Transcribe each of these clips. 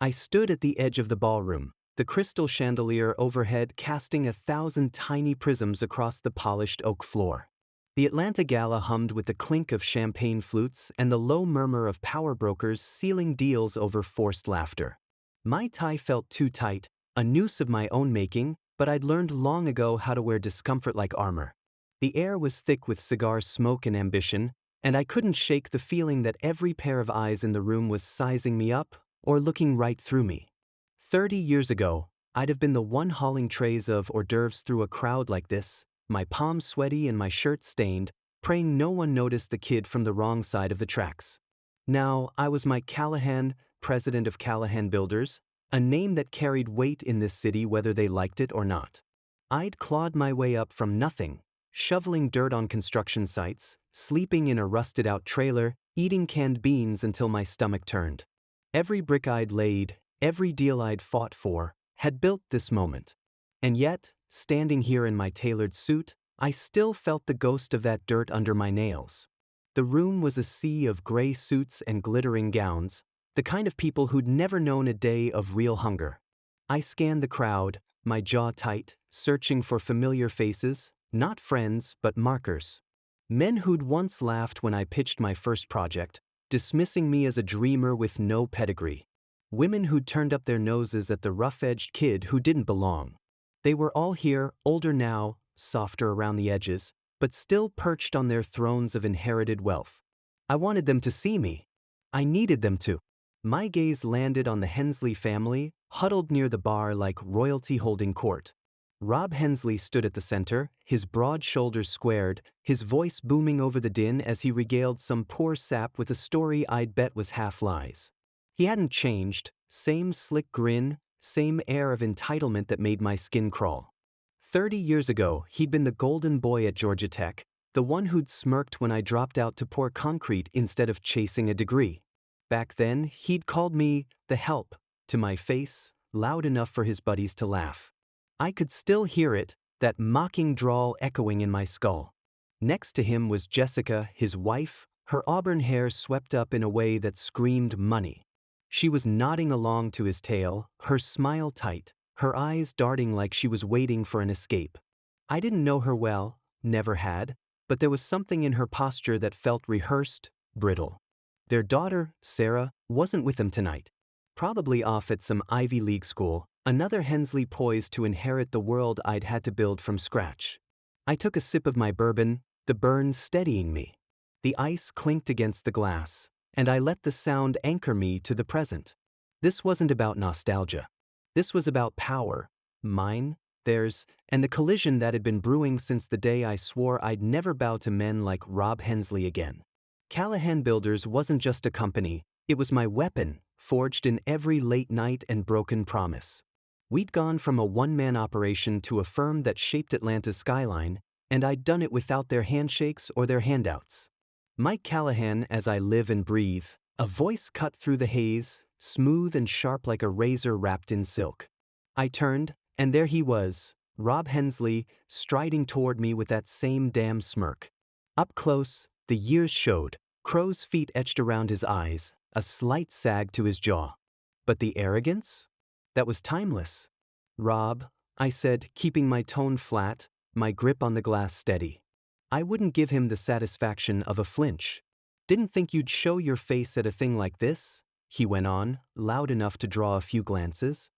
I stood at the edge of the ballroom, the crystal chandelier overhead casting 1,000 tiny prisms across the polished oak floor. The Atlanta Gala hummed with the clink of champagne flutes and the low murmur of power brokers sealing deals over forced laughter. My tie felt too tight, a noose of my own making, but I'd learned long ago how to wear discomfort like armor. The air was thick with cigar smoke and ambition, and I couldn't shake the feeling that every pair of eyes in the room was sizing me up or looking right through me. 30 years ago, I'd have been the one hauling trays of hors d'oeuvres through a crowd like this, my palms sweaty and my shirt stained, praying no one noticed the kid from the wrong side of the tracks. Now, I was Mike Callahan, president of Callahan Builders, a name that carried weight in this city whether they liked it or not. I'd clawed my way up from nothing, shoveling dirt on construction sites, sleeping in a rusted-out trailer, eating canned beans until my stomach turned. Every brick I'd laid, every deal I'd fought for, had built this moment. And yet, standing here in my tailored suit, I still felt the ghost of that dirt under my nails. The room was a sea of gray suits and glittering gowns, the kind of people who'd never known a day of real hunger. I scanned the crowd, my jaw tight, searching for familiar faces, not friends, but markers. Men who'd once laughed when I pitched my first project, dismissing me as a dreamer with no pedigree. Women who'd turned up their noses at the rough-edged kid who didn't belong. They were all here, older now, softer around the edges, but still perched on their thrones of inherited wealth. I wanted them to see me. I needed them to. My gaze landed on the Hensley family, huddled near the bar like royalty holding court. Rob Hensley stood at the center, his broad shoulders squared, his voice booming over the din as he regaled some poor sap with a story I'd bet was half lies. He hadn't changed, same slick grin, same air of entitlement that made my skin crawl. 30 years ago, he'd been the golden boy at Georgia Tech, the one who'd smirked when I dropped out to pour concrete instead of chasing a degree. Back then, he'd called me the help to my face, loud enough for his buddies to laugh. I could still hear it, that mocking drawl echoing in my skull. Next to him was Jessica, his wife, her auburn hair swept up in a way that screamed money. She was nodding along to his tale, her smile tight, her eyes darting like she was waiting for an escape. I didn't know her well, never had, but there was something in her posture that felt rehearsed, brittle. Their daughter, Sarah, wasn't with them tonight. Probably off at some Ivy League school, another Hensley poised to inherit the world I'd had to build from scratch. I took a sip of my bourbon, the burn steadying me. The ice clinked against the glass, and I let the sound anchor me to the present. This wasn't about nostalgia. This was about power, mine, theirs, and the collision that had been brewing since the day I swore I'd never bow to men like Rob Hensley again. Callahan Builders wasn't just a company, it was my weapon, forged in every late night and broken promise. We'd gone from a one-man operation to a firm that shaped Atlanta's skyline, and I'd done it without their handshakes or their handouts. Mike Callahan, as I live and breathe, a voice cut through the haze, smooth and sharp like a razor wrapped in silk. I turned, and there he was, Rob Hensley, striding toward me with that same damn smirk. Up close, the years showed, crow's feet etched around his eyes, a slight sag to his jaw. But the arrogance? That was timeless. Rob, I said, keeping my tone flat, my grip on the glass steady. I wouldn't give him the satisfaction of a flinch. Didn't think you'd show your face at a thing like this? He went on, loud enough to draw a few glances.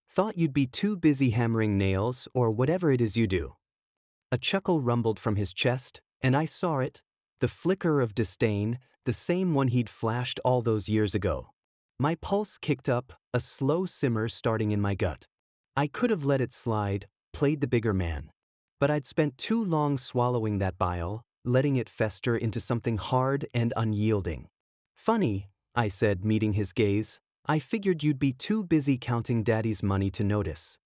Thought you'd be too busy hammering nails or whatever it is you do. A chuckle rumbled from his chest, and I saw it, the flicker of disdain, the same one he'd flashed all those years ago. My pulse kicked up, a slow simmer starting in my gut. I could have let it slide, played the bigger man. But I'd spent too long swallowing that bile, letting it fester into something hard and unyielding. Funny, I said, meeting his gaze, I figured you'd be too busy counting Daddy's money to notice.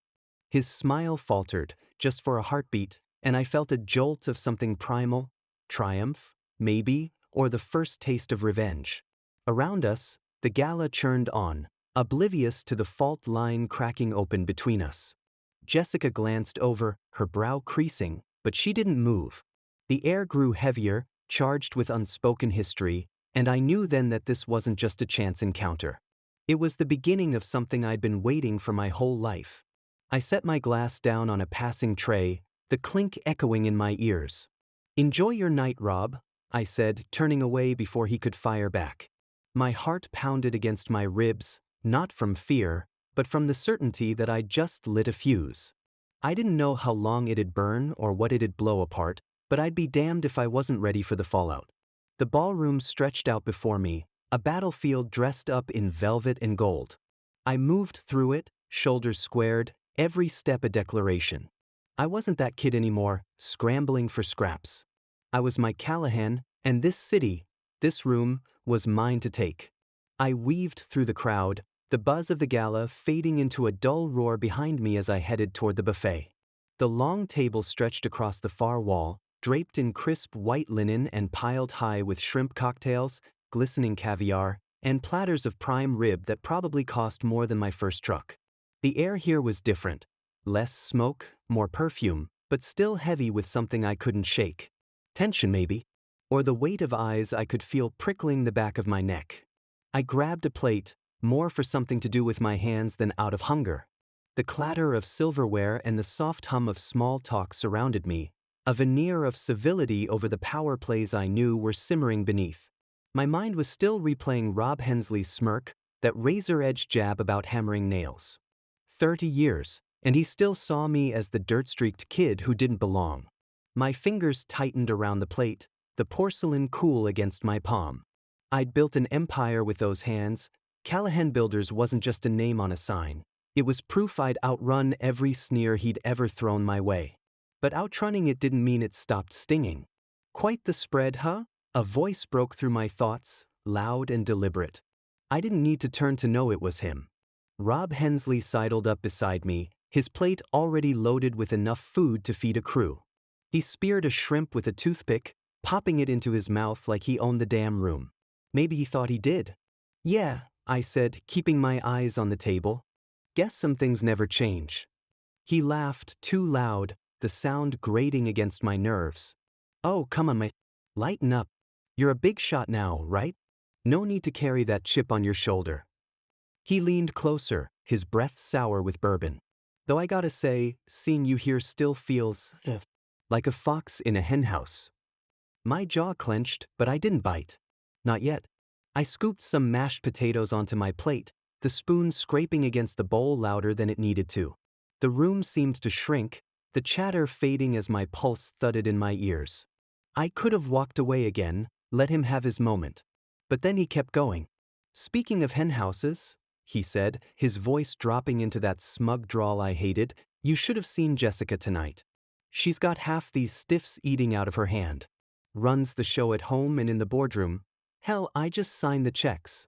His smile faltered, just for a heartbeat, and I felt a jolt of something primal, triumph, maybe, or the first taste of revenge. Around us, the gala churned on, oblivious to the fault line cracking open between us. Jessica glanced over, her brow creasing, but she didn't move. The air grew heavier, charged with unspoken history, and I knew then that this wasn't just a chance encounter. It was the beginning of something I'd been waiting for my whole life. I set my glass down on a passing tray, the clink echoing in my ears. "Enjoy your night, Rob," I said, turning away before he could fire back. My heart pounded against my ribs, not from fear, but from the certainty that I'd just lit a fuse. I didn't know how long it'd burn or what it'd blow apart, but I'd be damned if I wasn't ready for the fallout. The ballroom stretched out before me, a battlefield dressed up in velvet and gold. I moved through it, shoulders squared, every step a declaration. I wasn't that kid anymore, scrambling for scraps. I was Mike Callahan, and this city, this room, was mine to take. I weaved through the crowd, the buzz of the gala fading into a dull roar behind me as I headed toward the buffet. The long table stretched across the far wall, draped in crisp white linen and piled high with shrimp cocktails, glistening caviar, and platters of prime rib that probably cost more than my first truck. The air here was different. Less smoke, more perfume, but still heavy with something I couldn't shake. Tension maybe, or the weight of eyes I could feel prickling the back of my neck. I grabbed a plate, more for something to do with my hands than out of hunger. The clatter of silverware and the soft hum of small talk surrounded me, a veneer of civility over the power plays I knew were simmering beneath. My mind was still replaying Rob Hensley's smirk, that razor-edged jab about hammering nails. 30 years, and he still saw me as the dirt-streaked kid who didn't belong. My fingers tightened around the plate, the porcelain cool against my palm. I'd built an empire with those hands. Callahan Builders wasn't just a name on a sign. It was proof I'd outrun every sneer he'd ever thrown my way. But outrunning it didn't mean it stopped stinging. "Quite the spread, huh?" A voice broke through my thoughts, loud and deliberate. I didn't need to turn to know it was him. Rob Hensley sidled up beside me, his plate already loaded with enough food to feed a crew. He speared a shrimp with a toothpick, popping it into his mouth like he owned the damn room. Maybe he thought he did. "Yeah," I said, keeping my eyes on the table. "Guess some things never change." He laughed, too loud, the sound grating against my nerves. "Oh, come on, mate. Lighten up. You're a big shot now, right? No need to carry that chip on your shoulder." He leaned closer, his breath sour with bourbon. "Though I gotta say, seeing you here still feels like a fox in a henhouse." My jaw clenched, but I didn't bite. Not yet. I scooped some mashed potatoes onto my plate, the spoon scraping against the bowl louder than it needed to. The room seemed to shrink, the chatter fading as my pulse thudded in my ears. I could have walked away again, let him have his moment. But then he kept going. "Speaking of henhouses," he said, his voice dropping into that smug drawl I hated, "you should have seen Jessica tonight. She's got half these stiffs eating out of her hand. Runs the show at home and in the boardroom. Hell, I just signed the checks."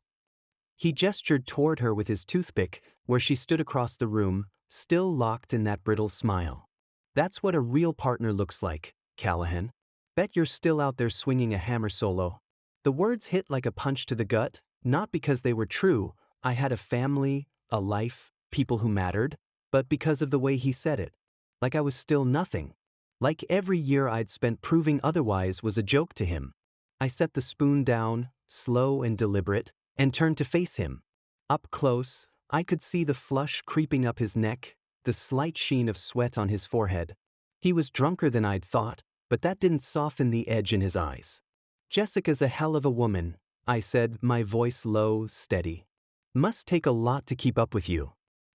He gestured toward her with his toothpick, where she stood across the room, still locked in that brittle smile. "That's what a real partner looks like, Callahan. Bet you're still out there swinging a hammer solo." The words hit like a punch to the gut, not because they were true, I had a family, a life, people who mattered, but because of the way he said it. Like I was still nothing. Like every year I'd spent proving otherwise was a joke to him. I set the spoon down, slow and deliberate, and turned to face him. Up close, I could see the flush creeping up his neck, the slight sheen of sweat on his forehead. He was drunker than I'd thought, but that didn't soften the edge in his eyes. "Jessica's a hell of a woman," I said, my voice low, steady. "Must take a lot to keep up with you."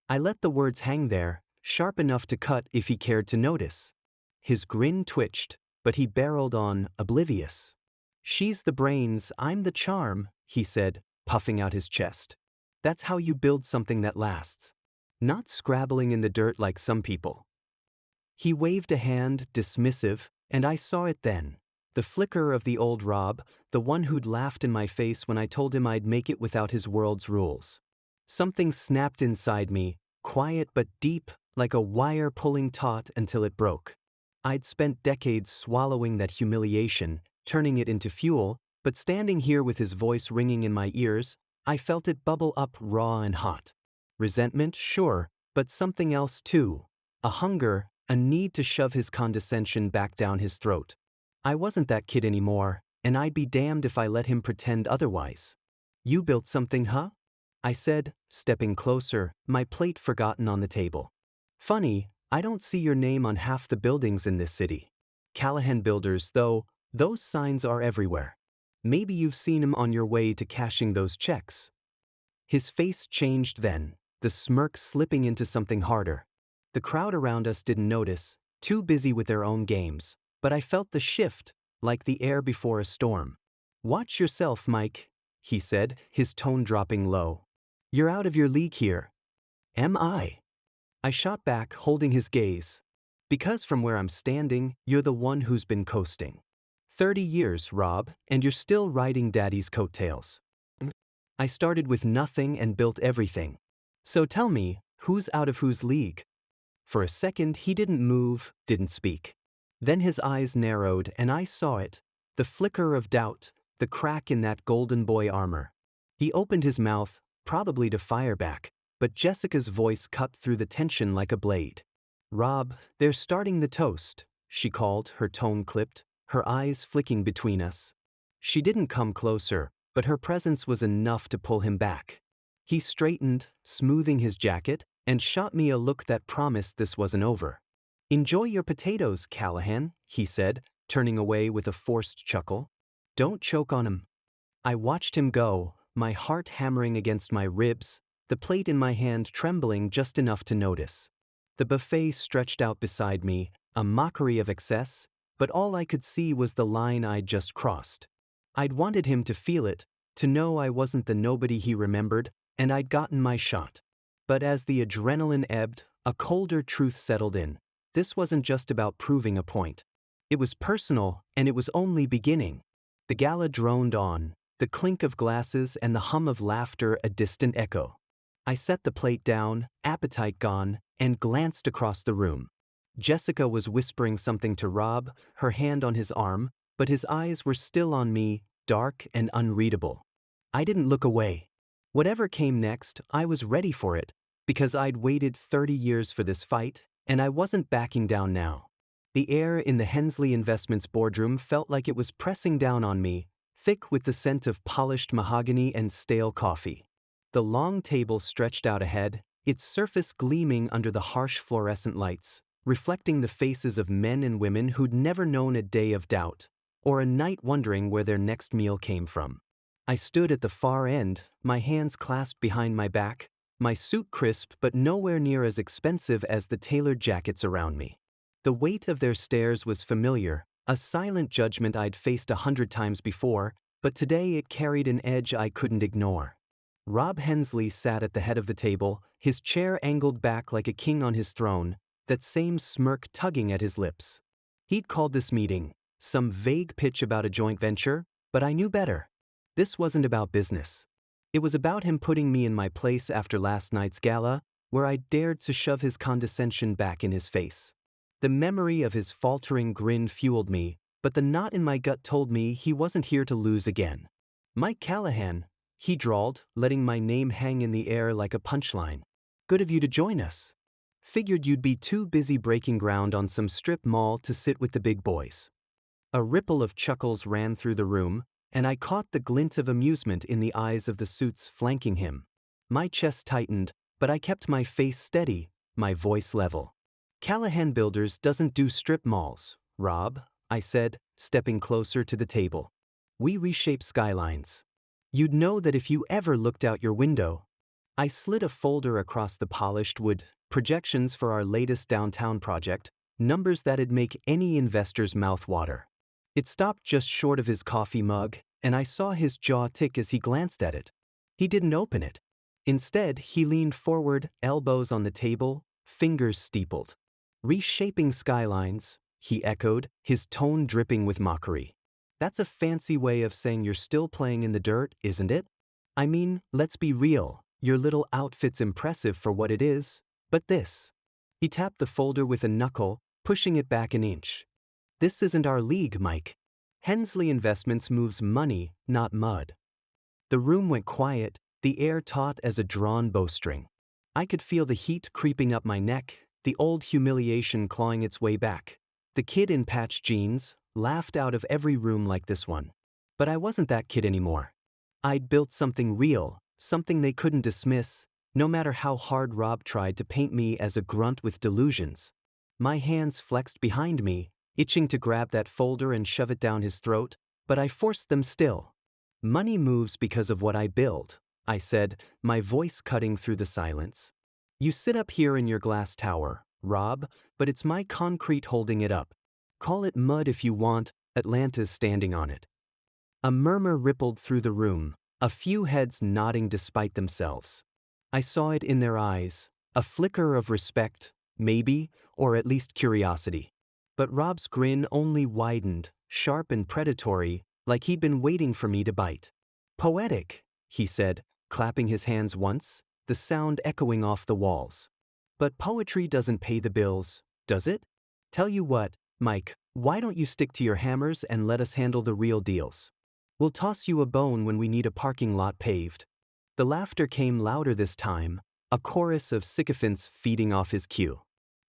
I let the words hang there, sharp enough to cut if he cared to notice. His grin twitched, but he barreled on, oblivious. "She's the brains, I'm the charm," he said, puffing out his chest. "That's how you build something that lasts. Not scrabbling in the dirt like some people." He waved a hand, dismissive, and I saw it then. The flicker of the old Rob, the one who'd laughed in my face when I told him I'd make it without his world's rules. Something snapped inside me, quiet but deep, like a wire pulling taut until it broke. I'd spent decades swallowing that humiliation, turning it into fuel, but standing here with his voice ringing in my ears, I felt it bubble up raw and hot. Resentment, sure, but something else too. A hunger, a need to shove his condescension back down his throat. I wasn't that kid anymore, and I'd be damned if I let him pretend otherwise. "You built something, huh?" I said, stepping closer, my plate forgotten on the table. Funny, I don't see your name on half the buildings in this city. Callahan Builders, though, those signs are everywhere. Maybe you've seen him on your way to cashing those checks. His face changed then, the smirk slipping into something harder. The crowd around us didn't notice, too busy with their own games, but I felt the shift, like the air before a storm. Watch yourself, Mike, he said, his tone dropping low. You're out of your league here. Am I? I shot back, holding his gaze. Because from where I'm standing, you're the one who's been coasting. 30 years, Rob, and you're still riding Daddy's coattails. I started with nothing and built everything. So tell me, who's out of whose league? For a second he didn't move, didn't speak. Then his eyes narrowed and I saw it, the flicker of doubt, the crack in that golden boy armor. He opened his mouth, probably to fire back, but Jessica's voice cut through the tension like a blade. Rob, they're starting the toast, she called, her tone clipped, her eyes flicking between us. She didn't come closer, but her presence was enough to pull him back. He straightened, smoothing his jacket, and shot me a look that promised this wasn't over. Enjoy your potatoes, Callahan, he said, turning away with a forced chuckle. Don't choke on 'em. I watched him go, my heart hammering against my ribs, the plate in my hand trembling just enough to notice. The buffet stretched out beside me, a mockery of excess, but all I could see was the line I'd just crossed. I'd wanted him to feel it, to know I wasn't the nobody he remembered, and I'd gotten my shot. But as the adrenaline ebbed, a colder truth settled in. This wasn't just about proving a point. It was personal, and it was only beginning. The gala droned on, the clink of glasses and the hum of laughter a distant echo. I set the plate down, appetite gone, and glanced across the room. Jessica was whispering something to Rob, her hand on his arm, but his eyes were still on me, dark and unreadable. I didn't look away. Whatever came next, I was ready for it, because I'd waited 30 years for this fight, and I wasn't backing down now. The air in the Hensley Investments boardroom felt like it was pressing down on me, thick with the scent of polished mahogany and stale coffee. The long table stretched out ahead, its surface gleaming under the harsh fluorescent lights, reflecting the faces of men and women who'd never known a day of doubt, or a night wondering where their next meal came from. I stood at the far end, my hands clasped behind my back, my suit crisp but nowhere near as expensive as the tailored jackets around me. The weight of their stares was familiar, a silent judgment I'd faced 100 times before, but today it carried an edge I couldn't ignore. Rob Hensley sat at the head of the table, his chair angled back like a king on his throne, that same smirk tugging at his lips. He'd called this meeting some vague pitch about a joint venture, but I knew better. This wasn't about business. It was about him putting me in my place after last night's gala, where I dared to shove his condescension back in his face. The memory of his faltering grin fueled me, but the knot in my gut told me he wasn't here to lose again. Mike Callahan, he drawled, letting my name hang in the air like a punchline. Good of you to join us. Figured you'd be too busy breaking ground on some strip mall to sit with the big boys. A ripple of chuckles ran through the room, and I caught the glint of amusement in the eyes of the suits flanking him. My chest tightened, but I kept my face steady, my voice level. Callahan Builders doesn't do strip malls, Rob, I said, stepping closer to the table. We reshape skylines. You'd know that if you ever looked out your window. I slid a folder across the polished wood, projections for our latest downtown project, numbers that'd make any investor's mouth water. It stopped just short of his coffee mug, and I saw his jaw tick as he glanced at it. He didn't open it. Instead, he leaned forward, elbows on the table, fingers steepled. Reshaping skylines, he echoed, his tone dripping with mockery. That's a fancy way of saying you're still playing in the dirt, isn't it? I mean, let's be real, your little outfit's impressive for what it is, but this. He tapped the folder with a knuckle, pushing it back an inch. This isn't our league, Mike. Hensley Investments moves money, not mud. The room went quiet, the air taut as a drawn bowstring. I could feel the heat creeping up my neck, the old humiliation clawing its way back. The kid in patched jeans laughed out of every room like this one. But I wasn't that kid anymore. I'd built something real, something they couldn't dismiss, no matter how hard Rob tried to paint me as a grunt with delusions. My hands flexed behind me, itching to grab that folder and shove it down his throat, but I forced them still. Money moves because of what I build, I said, my voice cutting through the silence. You sit up here in your glass tower, Rob, but it's my concrete holding it up. Call it mud if you want, Atlanta's standing on it. A murmur rippled through the room, a few heads nodding despite themselves. I saw it in their eyes, a flicker of respect, maybe, or at least curiosity. But Rob's grin only widened, sharp and predatory, like he'd been waiting for me to bite. Poetic, he said, clapping his hands once, the sound echoing off the walls. But poetry doesn't pay the bills, does it? Tell you what, Mike, why don't you stick to your hammers and let us handle the real deals? We'll toss you a bone when we need a parking lot paved. The laughter came louder this time, a chorus of sycophants feeding off his cue.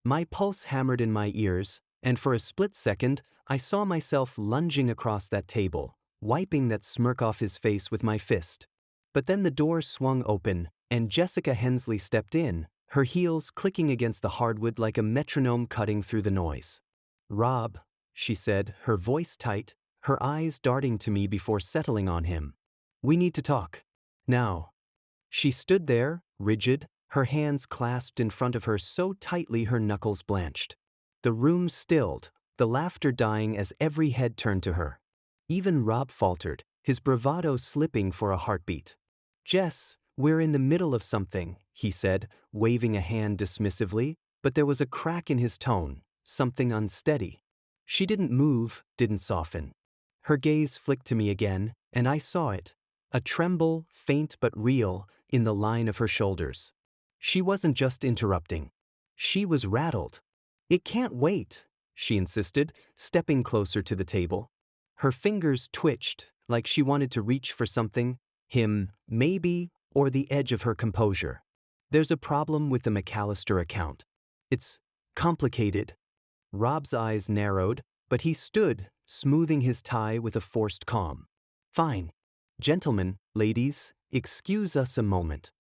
My pulse hammered in my ears, and for a split second, I saw myself lunging across that table, wiping that smirk off his face with my fist. But then the door swung open, and Jessica Hensley stepped in, her heels clicking against the hardwood like a metronome cutting through the noise. Rob, she said, her voice tight, her eyes darting to me before settling on him. We need to talk. Now. She stood there, rigid, her hands clasped in front of her so tightly her knuckles blanched. The room stilled, the laughter dying as every head turned to her. Even Rob faltered, his bravado slipping for a heartbeat. Jess, we're in the middle of something, he said, waving a hand dismissively, but there was a crack in his tone, something unsteady. She didn't move, didn't soften. Her gaze flicked to me again, and I saw it. A tremble, faint but real, in the line of her shoulders. She wasn't just interrupting. She was rattled. It can't wait, she insisted, stepping closer to the table. Her fingers twitched, like she wanted to reach for something, him, maybe, or the edge of her composure. There's a problem with the McAllister account. It's complicated. Rob's eyes narrowed, but he stood, smoothing his tie with a forced calm. Fine. Gentlemen, ladies, excuse us a moment.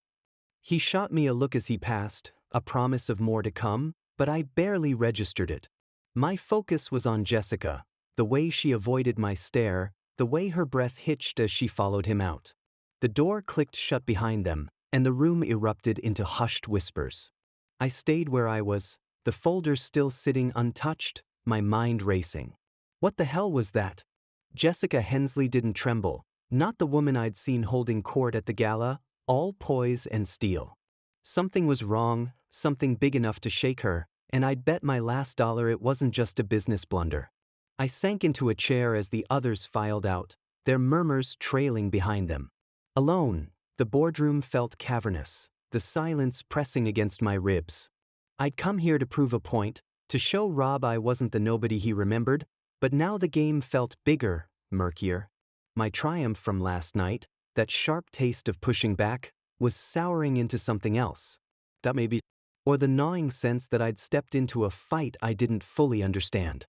He shot me a look as he passed, a promise of more to come, but I barely registered it. My focus was on Jessica, the way she avoided my stare, the way her breath hitched as she followed him out. The door clicked shut behind them, and the room erupted into hushed whispers. I stayed where I was, the folder still sitting untouched, my mind racing. What the hell was that? Jessica Hensley didn't tremble, not the woman I'd seen holding court at the gala, all poise and steel. Something was wrong, something big enough to shake her, and I'd bet my last dollar it wasn't just a business blunder. I sank into a chair as the others filed out, their murmurs trailing behind them. Alone, the boardroom felt cavernous, the silence pressing against my ribs. I'd come here to prove a point, to show Rob I wasn't the nobody he remembered, but now the game felt bigger, murkier. My triumph from last night, that sharp taste of pushing back, was souring into something else. That may be, or the gnawing sense that I'd stepped into a fight I didn't fully understand.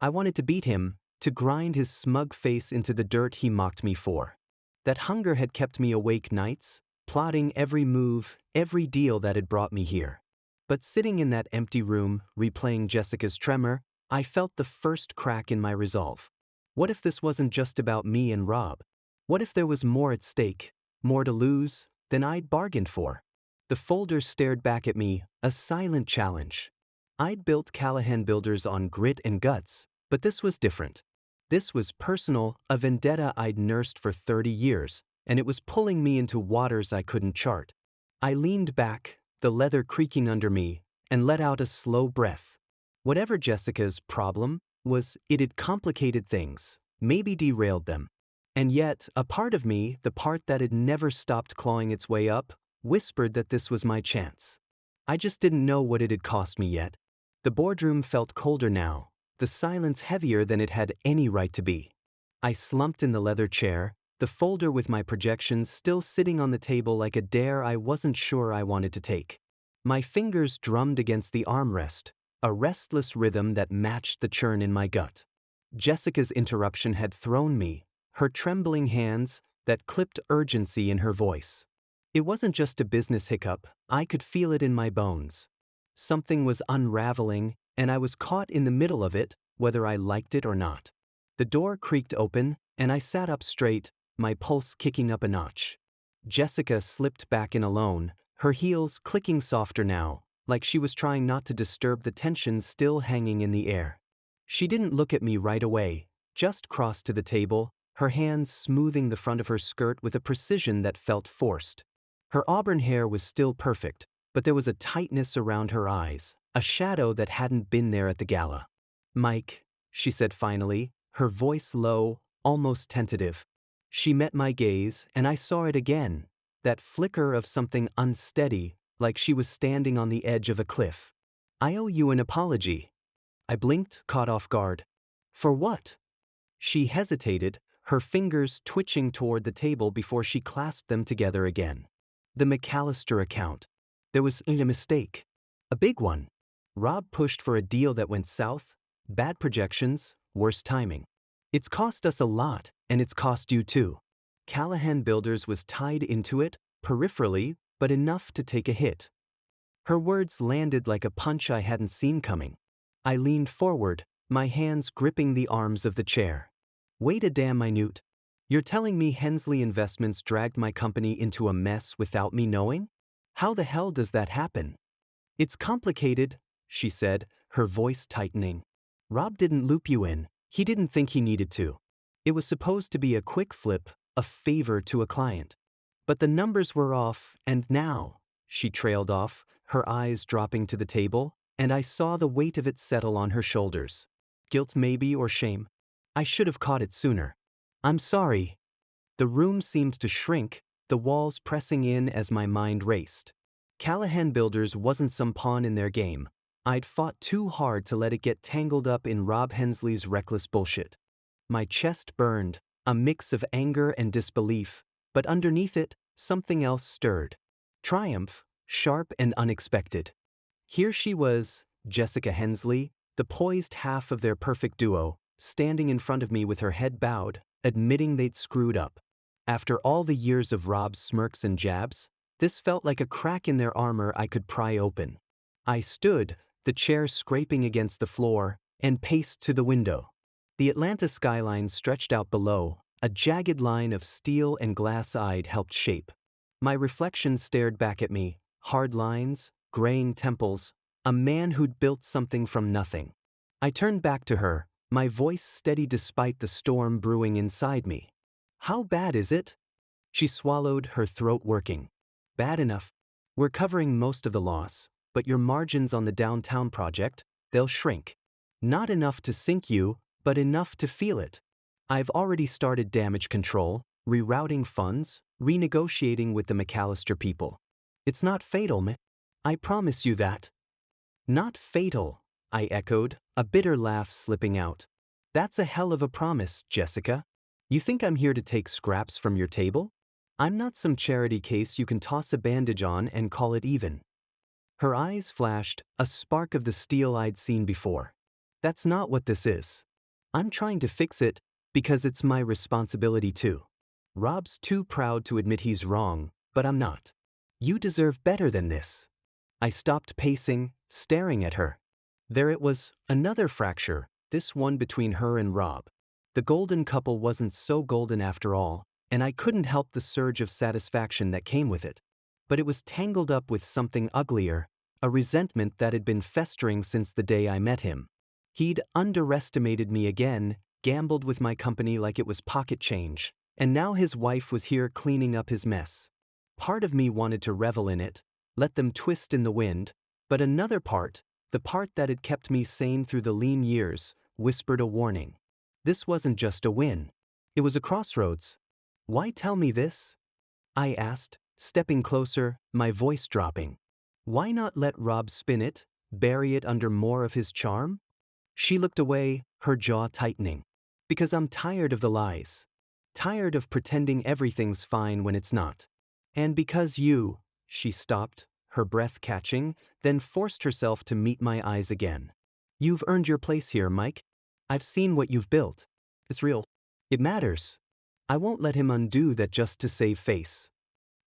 I wanted to beat him, to grind his smug face into the dirt he mocked me for. That hunger had kept me awake nights, plotting every move, every deal that had brought me here. But sitting in that empty room, replaying Jessica's tremor, I felt the first crack in my resolve. What if this wasn't just about me and Rob? What if there was more at stake, more to lose, than I'd bargained for? The folder stared back at me, a silent challenge. I'd built Callahan Builders on grit and guts, but this was different. This was personal, a vendetta I'd nursed for 30 years, and it was pulling me into waters I couldn't chart. I leaned back, the leather creaking under me, and let out a slow breath. Whatever Jessica's problem was, it had complicated things, maybe derailed them. And yet, a part of me, the part that had never stopped clawing its way up, whispered that this was my chance. I just didn't know what it had cost me yet. The boardroom felt colder now, the silence heavier than it had any right to be. I slumped in the leather chair, the folder with my projections still sitting on the table like a dare I wasn't sure I wanted to take. My fingers drummed against the armrest, a restless rhythm that matched the churn in my gut. Jessica's interruption had thrown me, her trembling hands, that clipped urgency in her voice. It wasn't just a business hiccup, I could feel it in my bones. Something was unraveling, and I was caught in the middle of it, whether I liked it or not. The door creaked open, and I sat up straight, my pulse kicking up a notch. Jessica slipped back in alone, her heels clicking softer now, like she was trying not to disturb the tension still hanging in the air. She didn't look at me right away, just crossed to the table, her hands smoothing the front of her skirt with a precision that felt forced. Her auburn hair was still perfect, but there was a tightness around her eyes, a shadow that hadn't been there at the gala. "Mike," she said finally, her voice low, almost tentative. She met my gaze, and I saw it again, that flicker of something unsteady, like she was standing on the edge of a cliff. "I owe you an apology." I blinked, caught off guard. "For what?" She hesitated, her fingers twitching toward the table before she clasped them together again. "The McAllister account. There was a mistake. A big one. Rob pushed for a deal that went south. Bad projections, worse timing. It's cost us a lot, and it's cost you too. Callahan Builders was tied into it, peripherally, but enough to take a hit." Her words landed like a punch I hadn't seen coming. I leaned forward, my hands gripping the arms of the chair. "Wait a damn minute. You're telling me Hensley Investments dragged my company into a mess without me knowing? How the hell does that happen?" "It's complicated," she said, her voice tightening. "Rob didn't loop you in. He didn't think he needed to. It was supposed to be a quick flip, a favor to a client. But the numbers were off, and now," she trailed off, her eyes dropping to the table, and I saw the weight of it settle on her shoulders. Guilt maybe, or shame. I should have caught it sooner. "I'm sorry." The room seemed to shrink, the walls pressing in as my mind raced. Callahan Builders wasn't some pawn in their game. I'd fought too hard to let it get tangled up in Rob Hensley's reckless bullshit. My chest burned, a mix of anger and disbelief, but underneath it, something else stirred. Triumph, sharp and unexpected. Here she was, Jessica Hensley, the poised half of their perfect duo, standing in front of me with her head bowed, admitting they'd screwed up. After all the years of Rob's smirks and jabs, this felt like a crack in their armor I could pry open. I stood, the chair scraping against the floor, and paced to the window. The Atlanta skyline stretched out below, a jagged line of steel and glass I'd helped shape. My reflection stared back at me, hard lines, graying temples, a man who'd built something from nothing. I turned back to her, my voice steady despite the storm brewing inside me. "How bad is it?" She swallowed, her throat working. "Bad enough. We're covering most of the loss, but your margins on the downtown project, they'll shrink. Not enough to sink you, but enough to feel it. I've already started damage control, rerouting funds, renegotiating with the McAllister people. It's not fatal, meh? I promise you that." "Not fatal," I echoed, a bitter laugh slipping out. "That's a hell of a promise, Jessica. You think I'm here to take scraps from your table? I'm not some charity case you can toss a bandage on and call it even." Her eyes flashed, a spark of the steel I'd seen before. "That's not what this is. I'm trying to fix it, because it's my responsibility too. Rob's too proud to admit he's wrong, but I'm not. You deserve better than this." I stopped pacing, staring at her. There it was, another fracture, this one between her and Rob. The golden couple wasn't so golden after all, and I couldn't help the surge of satisfaction that came with it. But it was tangled up with something uglier, a resentment that had been festering since the day I met him. He'd underestimated me again, gambled with my company like it was pocket change, and now his wife was here cleaning up his mess. Part of me wanted to revel in it, let them twist in the wind, but another part, the part that had kept me sane through the lean years, whispered a warning. This wasn't just a win. It was a crossroads. "Why tell me this?" I asked, stepping closer, my voice dropping. "Why not let Rob spin it, bury it under more of his charm?" She looked away, her jaw tightening. "Because I'm tired of the lies. Tired of pretending everything's fine when it's not. And because you," she stopped, her breath catching, then forced herself to meet my eyes again. "You've earned your place here, Mike. I've seen what you've built. It's real. It matters. I won't let him undo that just to save face."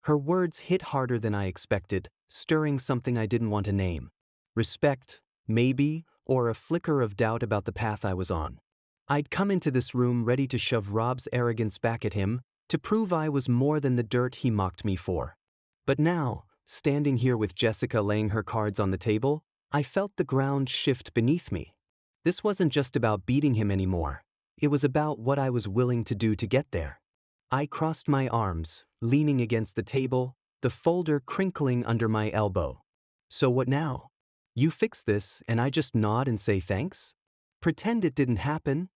Her words hit harder than I expected, stirring something I didn't want to name. Respect, maybe, or a flicker of doubt about the path I was on. I'd come into this room ready to shove Rob's arrogance back at him, to prove I was more than the dirt he mocked me for. But now, standing here with Jessica laying her cards on the table, I felt the ground shift beneath me. This wasn't just about beating him anymore. It was about what I was willing to do to get there. I crossed my arms, leaning against the table, the folder crinkling under my elbow. So what now? You fix this and I just nod and say thanks? Pretend it didn't happen?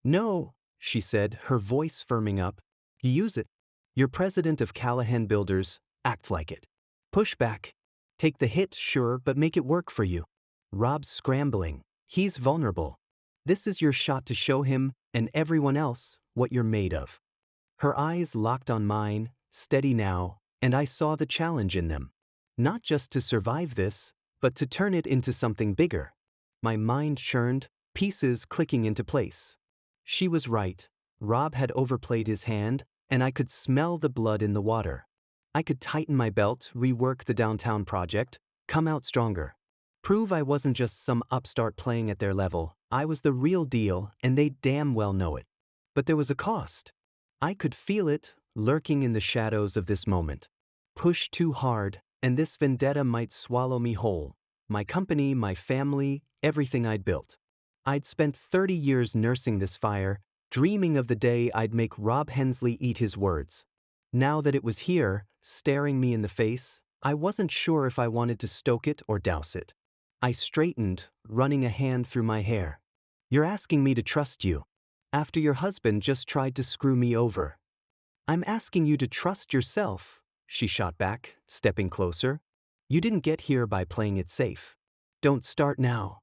No, she said, her voice firming up. You use it. You're president of Callahan Builders, act like it. Push back. Take the hit, sure, but make it work for you. Rob's scrambling. He's vulnerable. This is your shot to show him, and everyone else, what you're made of. Her eyes locked on mine, steady now, and I saw the challenge in them. Not just to survive this, but to turn it into something bigger. My mind churned, pieces clicking into place. She was right. Rob had overplayed his hand, and I could smell the blood in the water. I could tighten my belt, rework the downtown project, come out stronger. Prove I wasn't just some upstart playing at their level. I was the real deal, and they damn well know it. But there was a cost. I could feel it, lurking in the shadows of this moment. Push too hard, and this vendetta might swallow me whole. My company, my family, everything I'd built. I'd spent 30 years nursing this fire, dreaming of the day I'd make Rob Hensley eat his words. Now that it was here, staring me in the face, I wasn't sure if I wanted to stoke it or douse it. I straightened, running a hand through my hair. You're asking me to trust you, after your husband just tried to screw me over. I'm asking you to trust yourself, she shot back, stepping closer. You didn't get here by playing it safe. Don't start now.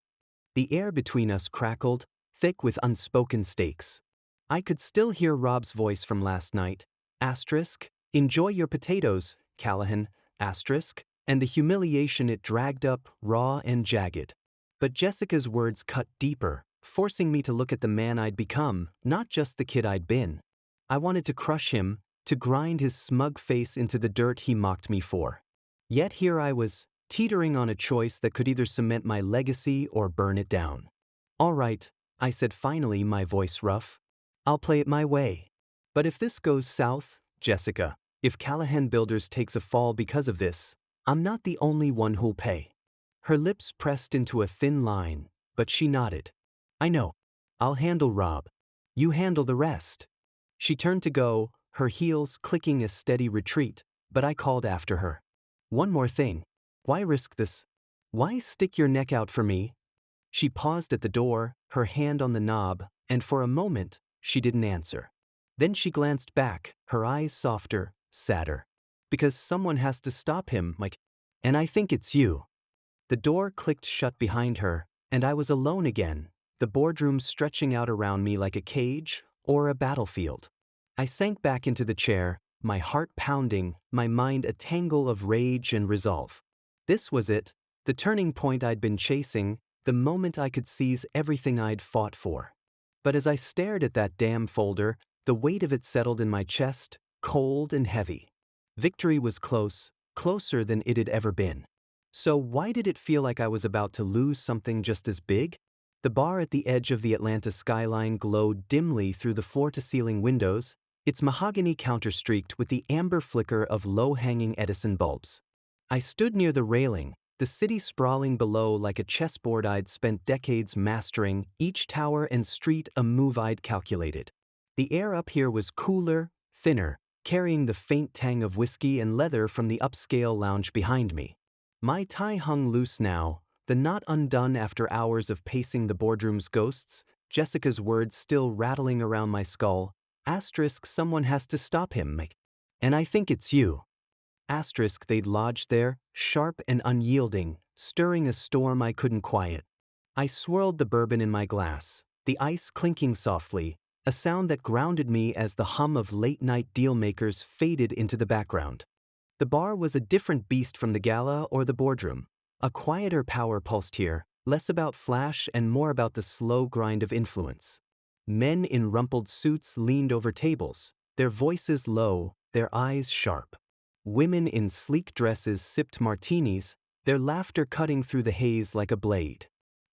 The air between us crackled, thick with unspoken stakes. I could still hear Rob's voice from last night. Asterisk, enjoy your potatoes, Callahan, asterisk, and the humiliation it dragged up, raw and jagged. But Jessica's words cut deeper, forcing me to look at the man I'd become, not just the kid I'd been. I wanted to crush him, to grind his smug face into the dirt he mocked me for. Yet here I was, teetering on a choice that could either cement my legacy or burn it down. All right, I said finally, my voice rough. I'll play it my way. But if this goes south, Jessica, if Callahan Builders takes a fall because of this, I'm not the only one who'll pay. Her lips pressed into a thin line, but she nodded. I know. I'll handle Rob. You handle the rest. She turned to go, her heels clicking a steady retreat, but I called after her. One more thing. Why risk this? Why stick your neck out for me? She paused at the door, her hand on the knob, and for a moment, she didn't answer. Then she glanced back, her eyes softer, sadder. Because someone has to stop him, Mike. And I think it's you. The door clicked shut behind her, and I was alone again, the boardroom stretching out around me like a cage or a battlefield. I sank back into the chair, my heart pounding, my mind a tangle of rage and resolve. This was it, the turning point I'd been chasing, the moment I could seize everything I'd fought for. But as I stared at that damn folder, the weight of it settled in my chest, cold and heavy. Victory was close, closer than it had ever been. So why did it feel like I was about to lose something just as big? The bar at the edge of the Atlanta skyline glowed dimly through the floor-to-ceiling windows, its mahogany counter-streaked with the amber flicker of low-hanging Edison bulbs. I stood near the railing, the city sprawling below like a chessboard I'd spent decades mastering, each tower and street a move I'd calculated. The air up here was cooler, thinner, carrying the faint tang of whiskey and leather from the upscale lounge behind me. My tie hung loose now, the knot undone after hours of pacing the boardroom's ghosts, Jessica's words still rattling around my skull. Asterisk, someone has to stop him, Mike. And I think it's you. Asterisk, they'd lodged there, sharp and unyielding, stirring a storm I couldn't quiet. I swirled the bourbon in my glass, the ice clinking softly, a sound that grounded me as the hum of late-night deal-makers faded into the background. The bar was a different beast from the gala or the boardroom. A quieter power pulsed here, less about flash and more about the slow grind of influence. Men in rumpled suits leaned over tables, their voices low, their eyes sharp. Women in sleek dresses sipped martinis, their laughter cutting through the haze like a blade.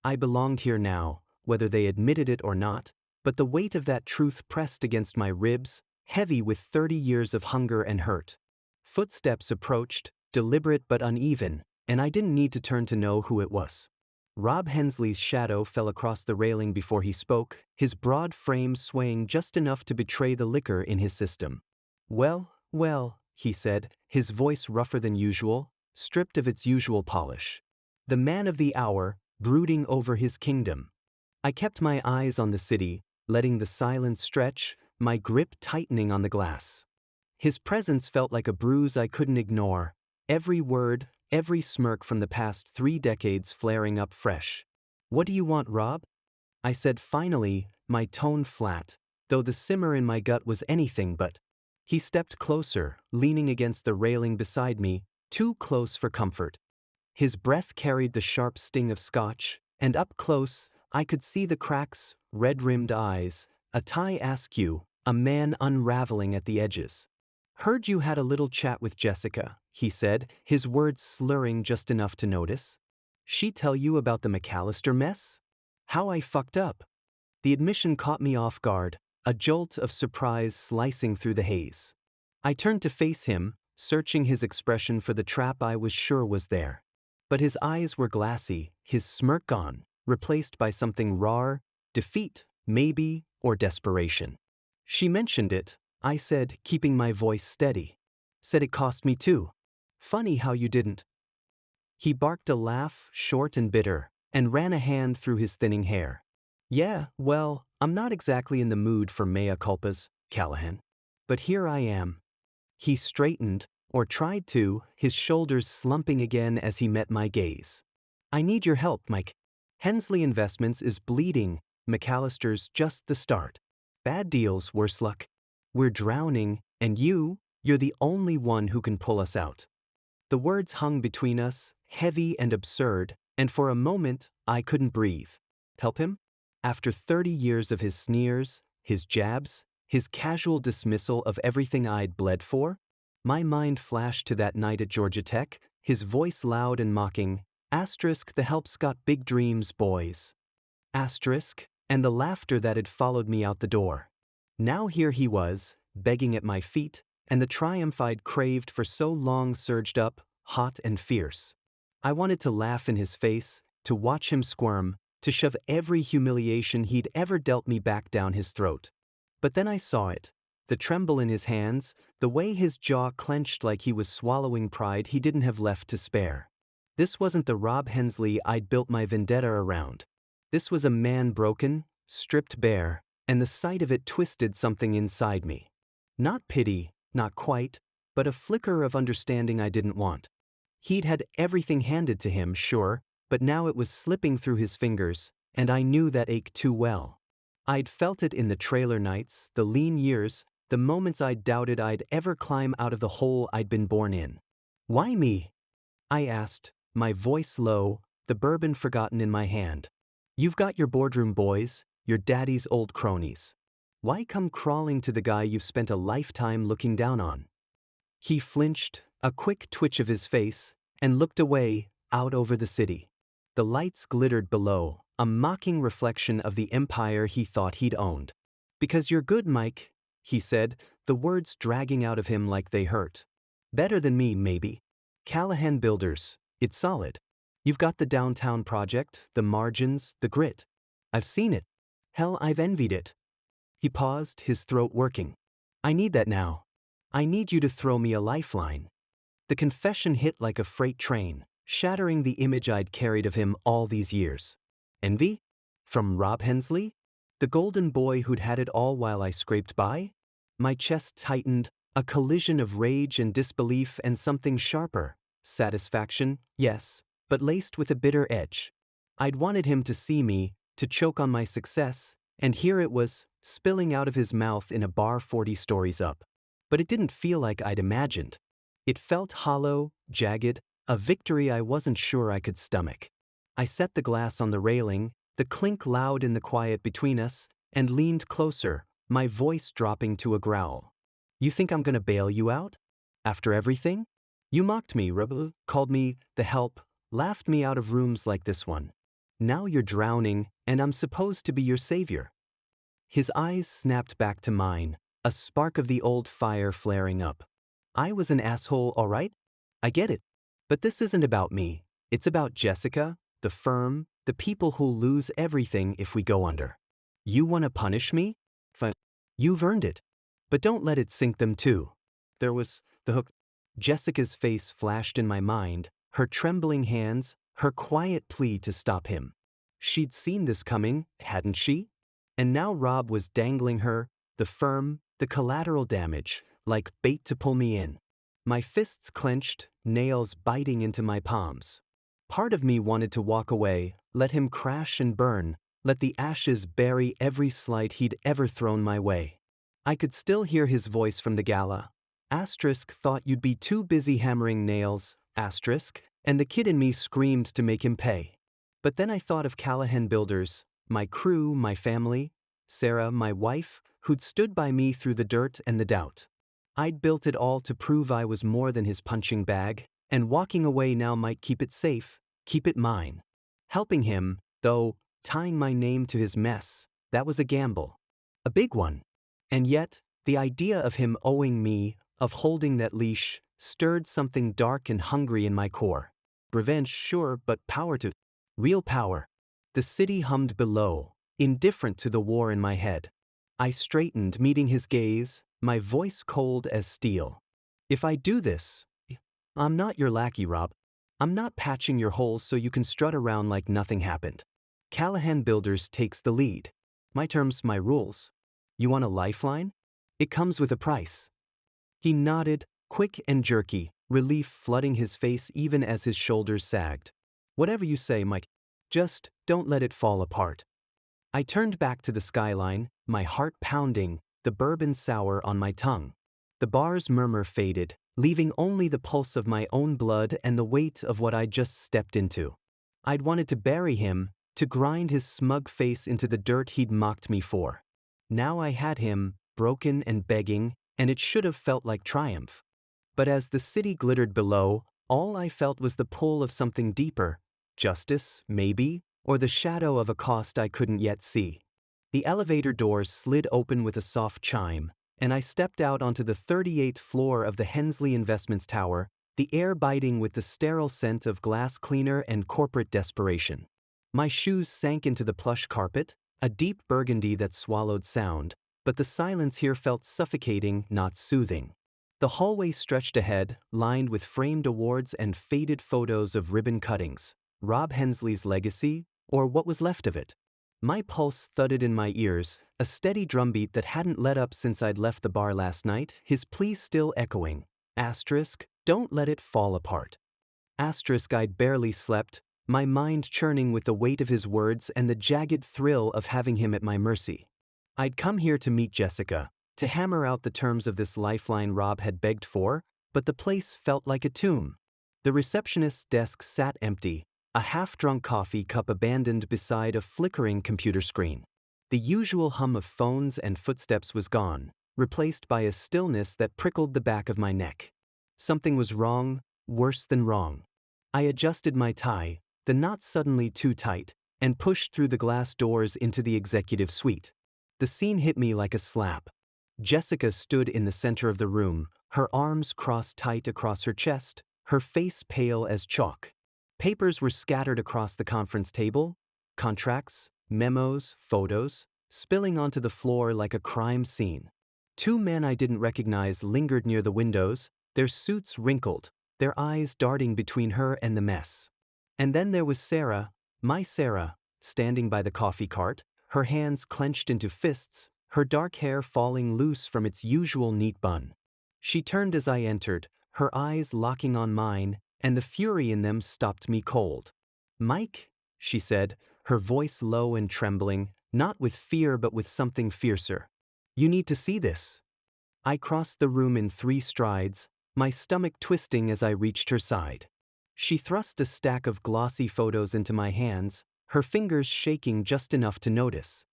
I belonged here now, whether they admitted it or not, but the weight of that truth pressed against my ribs, heavy with 30 years of hunger and hurt. Footsteps approached, deliberate but uneven, and I didn't need to turn to know who it was. Rob Hensley's shadow fell across the railing before he spoke, his broad frame swaying just enough to betray the liquor in his system. Well, well, he said, his voice rougher than usual, stripped of its usual polish. The man of the hour, brooding over his kingdom. I kept my eyes on the city, letting the silence stretch, my grip tightening on the glass. His presence felt like a bruise I couldn't ignore, every word, every smirk from the past 3 decades flaring up fresh. "What do you want, Rob?" I said finally, my tone flat, though the simmer in my gut was anything but. He stepped closer, leaning against the railing beside me, too close for comfort. His breath carried the sharp sting of scotch, and up close, I could see the cracks, red-rimmed eyes, a Thai askew, a man unraveling at the edges. "Heard you had a little chat with Jessica," he said, his words slurring just enough to notice. "She tell you about the McAllister mess? How I fucked up." The admission caught me off guard, a jolt of surprise slicing through the haze. I turned to face him, searching his expression for the trap I was sure was there. But his eyes were glassy, his smirk gone, replaced by something raw, defeat, maybe, or desperation. "She mentioned it," I said, keeping my voice steady. "Said it cost me too. Funny how you didn't." He barked a laugh, short and bitter, and ran a hand through his thinning hair. "Yeah, well, I'm not exactly in the mood for mea culpas, Callahan. But here I am." He straightened, or tried to, his shoulders slumping again as he met my gaze. "I need your help, Mike. Hensley Investments is bleeding, McAllister's just the start. Bad deals, worse luck. We're drowning, and you're the only one who can pull us out." The words hung between us, heavy and absurd, and for a moment, I couldn't breathe. Help him? After 30 years of his sneers, his jabs, his casual dismissal of everything I'd bled for? My mind flashed to that night at Georgia Tech, his voice loud and mocking, asterisk the help's got big dreams, boys. Asterisk, and the laughter that had followed me out the door. Now here he was, begging at my feet, and the triumph I'd craved for so long surged up, hot and fierce. I wanted to laugh in his face, to watch him squirm, to shove every humiliation he'd ever dealt me back down his throat. But then I saw it. The tremble in his hands, the way his jaw clenched like he was swallowing pride he didn't have left to spare. This wasn't the Rob Hensley I'd built my vendetta around. This was a man broken, stripped bare, and the sight of it twisted something inside me. Not pity, not quite, but a flicker of understanding I didn't want. He'd had everything handed to him, sure, but now it was slipping through his fingers, and I knew that ache too well. I'd felt it in the trailer nights, the lean years, the moments I'd doubted I'd ever climb out of the hole I'd been born in. "Why me?" I asked, my voice low, the bourbon forgotten in my hand. "You've got your boardroom boys, your daddy's old cronies. Why come crawling to the guy you've spent a lifetime looking down on?" He flinched, a quick twitch of his face, and looked away, out over the city. The lights glittered below, a mocking reflection of the empire he thought he'd owned. "Because you're good, Mike," he said, the words dragging out of him like they hurt. "Better than me, maybe. Callahan Builders, it's solid. You've got the downtown project, the margins, the grit. I've seen it. Hell, I've envied it." He paused, his throat working. "I need that now. I need you to throw me a lifeline." The confession hit like a freight train, shattering the image I'd carried of him all these years. Envy? From Rob Hensley? The golden boy who'd had it all while I scraped by? My chest tightened, a collision of rage and disbelief and something sharper. Satisfaction, yes, but laced with a bitter edge. I'd wanted him to see me, to choke on my success, and here it was, spilling out of his mouth in a bar 40 stories up. But it didn't feel like I'd imagined. It felt hollow, jagged, a victory I wasn't sure I could stomach. I set the glass on the railing, the clink loud in the quiet between us, and leaned closer, my voice dropping to a growl. "You think I'm gonna bail you out?" After everything? You mocked me, Rob, called me the help, laughed me out of rooms like this one. Now you're drowning, and I'm supposed to be your savior. His eyes snapped back to mine, a spark of the old fire flaring up. I was an asshole, all right? I get it. But this isn't about me. It's about Jessica, the firm, the people who'll lose everything if we go under. You want to punish me? Fine. You've earned it. But don't let it sink them too. There was the hook. Jessica's face flashed in my mind, her trembling hands, her quiet plea to stop him. She'd seen this coming, hadn't she? And now Rob was dangling her, the firm, the collateral damage, like bait to pull me in. My fists clenched, nails biting into my palms. Part of me wanted to walk away, let him crash and burn, let the ashes bury every slight he'd ever thrown my way. I could still hear his voice from the gala. Asterisk thought you'd be too busy hammering nails, asterisk, and the kid in me screamed to make him pay. But then I thought of Callahan Builders, my crew, my family, Sarah, my wife, who'd stood by me through the dirt and the doubt. I'd built it all to prove I was more than his punching bag, and walking away now might keep it safe, keep it mine. Helping him, though, tying my name to his mess, that was a gamble. A big one. And yet, the idea of him owing me, of holding that leash, stirred something dark and hungry in my core. Revenge, sure, but power too. Real power. The city hummed below, indifferent to the war in my head. I straightened, meeting his gaze, my voice cold as steel. If I do this, I'm not your lackey, Rob. I'm not patching your holes so you can strut around like nothing happened. Callahan Builders takes the lead. My terms, my rules. You want a lifeline? It comes with a price. He nodded, quick and jerky, relief flooding his face even as his shoulders sagged. Whatever you say, Mike. Just don't let it fall apart. I turned back to the skyline, my heart pounding, the bourbon sour on my tongue. The bar's murmur faded, leaving only the pulse of my own blood and the weight of what I'd just stepped into. I'd wanted to bury him, to grind his smug face into the dirt he'd mocked me for. Now I had him, broken and begging, and it should have felt like triumph. But as the city glittered below, all I felt was the pull of something deeper. Justice, maybe, or the shadow of a cost I couldn't yet see. The elevator doors slid open with a soft chime, and I stepped out onto the 38th floor of the Hensley Investments Tower, the air biting with the sterile scent of glass cleaner and corporate desperation. My shoes sank into the plush carpet, a deep burgundy that swallowed sound, but the silence here felt suffocating, not soothing. The hallway stretched ahead, lined with framed awards and faded photos of ribbon cuttings. Rob Hensley's legacy, or what was left of it. My pulse thudded in my ears, a steady drumbeat that hadn't let up since I'd left the bar last night, his plea still echoing. Asterisk, don't let it fall apart. Asterisk, I'd barely slept, my mind churning with the weight of his words and the jagged thrill of having him at my mercy. I'd come here to meet Jessica, to hammer out the terms of this lifeline Rob had begged for, but the place felt like a tomb. The receptionist's desk sat empty, a half-drunk coffee cup abandoned beside a flickering computer screen. The usual hum of phones and footsteps was gone, replaced by a stillness that prickled the back of my neck. Something was wrong, worse than wrong. I adjusted my tie, the knot suddenly too tight, and pushed through the glass doors into the executive suite. The scene hit me like a slap. Jessica stood in the center of the room, her arms crossed tight across her chest, her face pale as chalk. Papers were scattered across the conference table, contracts, memos, photos, spilling onto the floor like a crime scene. Two men I didn't recognize lingered near the windows, their suits wrinkled, their eyes darting between her and the mess. And then there was Sarah, my Sarah, standing by the coffee cart, her hands clenched into fists, her dark hair falling loose from its usual neat bun. She turned as I entered, her eyes locking on mine, and the fury in them stopped me cold. Mike, she said, her voice low and trembling, not with fear but with something fiercer. You need to see this. I crossed the room in 3 strides, my stomach twisting as I reached her side. She thrust a stack of glossy photos into my hands, her fingers shaking just enough to notice.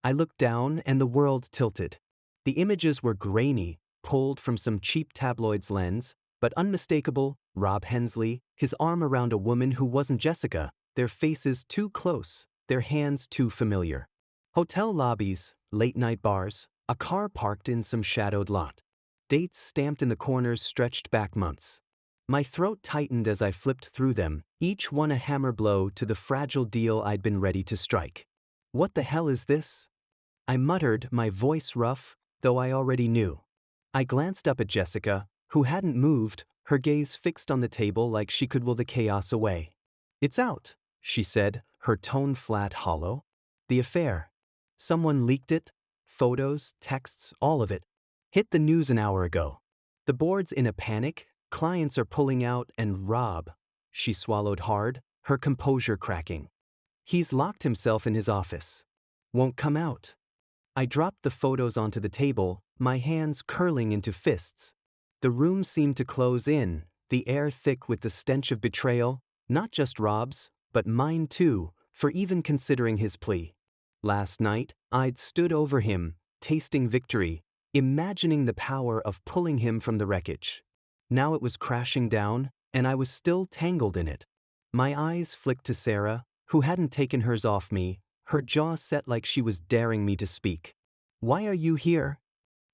I looked down and the world tilted. The images were grainy, pulled from some cheap tabloid's lens, But unmistakable, Rob Hensley, his arm around a woman who wasn't Jessica, their faces too close, their hands too familiar. Hotel lobbies, late-night bars, a car parked in some shadowed lot. Dates stamped in the corners stretched back months. My throat tightened as I flipped through them, each one a hammer blow to the fragile deal I'd been ready to strike. What the hell is this? I muttered, my voice rough, though I already knew. I glanced up at Jessica, who hadn't moved, her gaze fixed on the table like she could will the chaos away. "It's out," she said, her tone flat, hollow. "The affair. Someone leaked it. Photos, texts, all of it. Hit the news an hour ago. The board's in a panic, clients are pulling out, and Rob," she swallowed hard, her composure cracking. "He's locked himself in his office. Won't come out." I dropped the photos onto the table, my hands curling into fists. The room seemed to close in, the air thick with the stench of betrayal, not just Rob's, but mine too, for even considering his plea. Last night, I'd stood over him, tasting victory, imagining the power of pulling him from the wreckage. Now it was crashing down, and I was still tangled in it. My eyes flicked to Sarah, who hadn't taken hers off me, her jaw set like she was daring me to speak. "Why are you here?"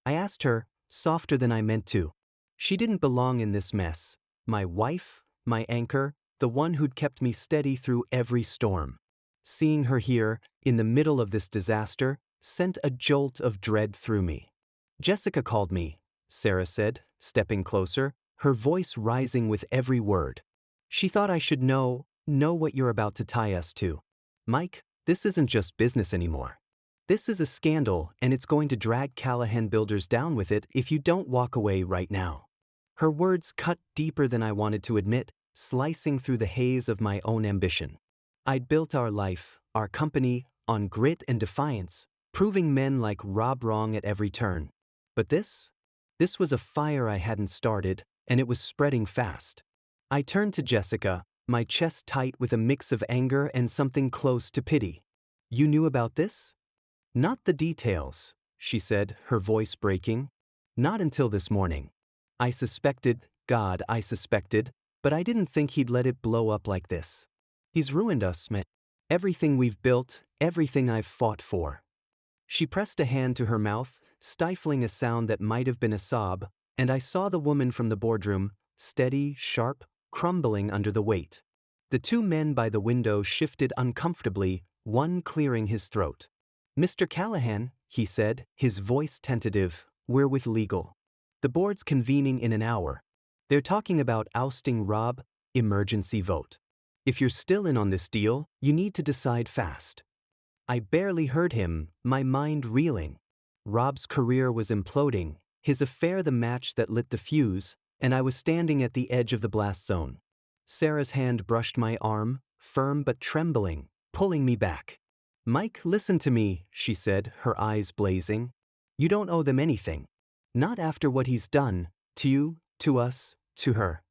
I asked her, softer than I meant to. She didn't belong in this mess. My wife, my anchor, the one who'd kept me steady through every storm. Seeing her here, in the middle of this disaster, sent a jolt of dread through me. "Jessica called me," Sarah said, stepping closer, her voice rising with every word. "She thought I should know what you're about to tie us to. Mike, this isn't just business anymore. This is a scandal, and it's going to drag Callahan Builders down with it if you don't walk away right now." Her words cut deeper than I wanted to admit, slicing through the haze of my own ambition. I'd built our life, our company, on grit and defiance, proving men like Rob wrong at every turn. But this was a fire I hadn't started, and it was spreading fast. I turned to Jessica, my chest tight with a mix of anger and something close to pity. "You knew about this?" "Not the details," she said, her voice breaking. "Not until this morning. I suspected, God, I suspected, but I didn't think he'd let it blow up like this. He's ruined us, man. Everything we've built, everything I've fought for." She pressed a hand to her mouth, stifling a sound that might have been a sob, and I saw the woman from the boardroom, steady, sharp, crumbling under the weight. The two men by the window shifted uncomfortably, one clearing his throat. "Mr. Callahan," he said, his voice tentative, "we're with legal. The board's convening in an hour. They're talking about ousting Rob, emergency vote. If you're still in on this deal, you need to decide fast." I barely heard him, my mind reeling. Rob's career was imploding, his affair the match that lit the fuse, and I was standing at the edge of the blast zone. Sarah's hand brushed my arm, firm but trembling, pulling me back. "Mike, listen to me," she said, her eyes blazing. "You don't owe them anything. Not after what he's done, to you, to us, to her."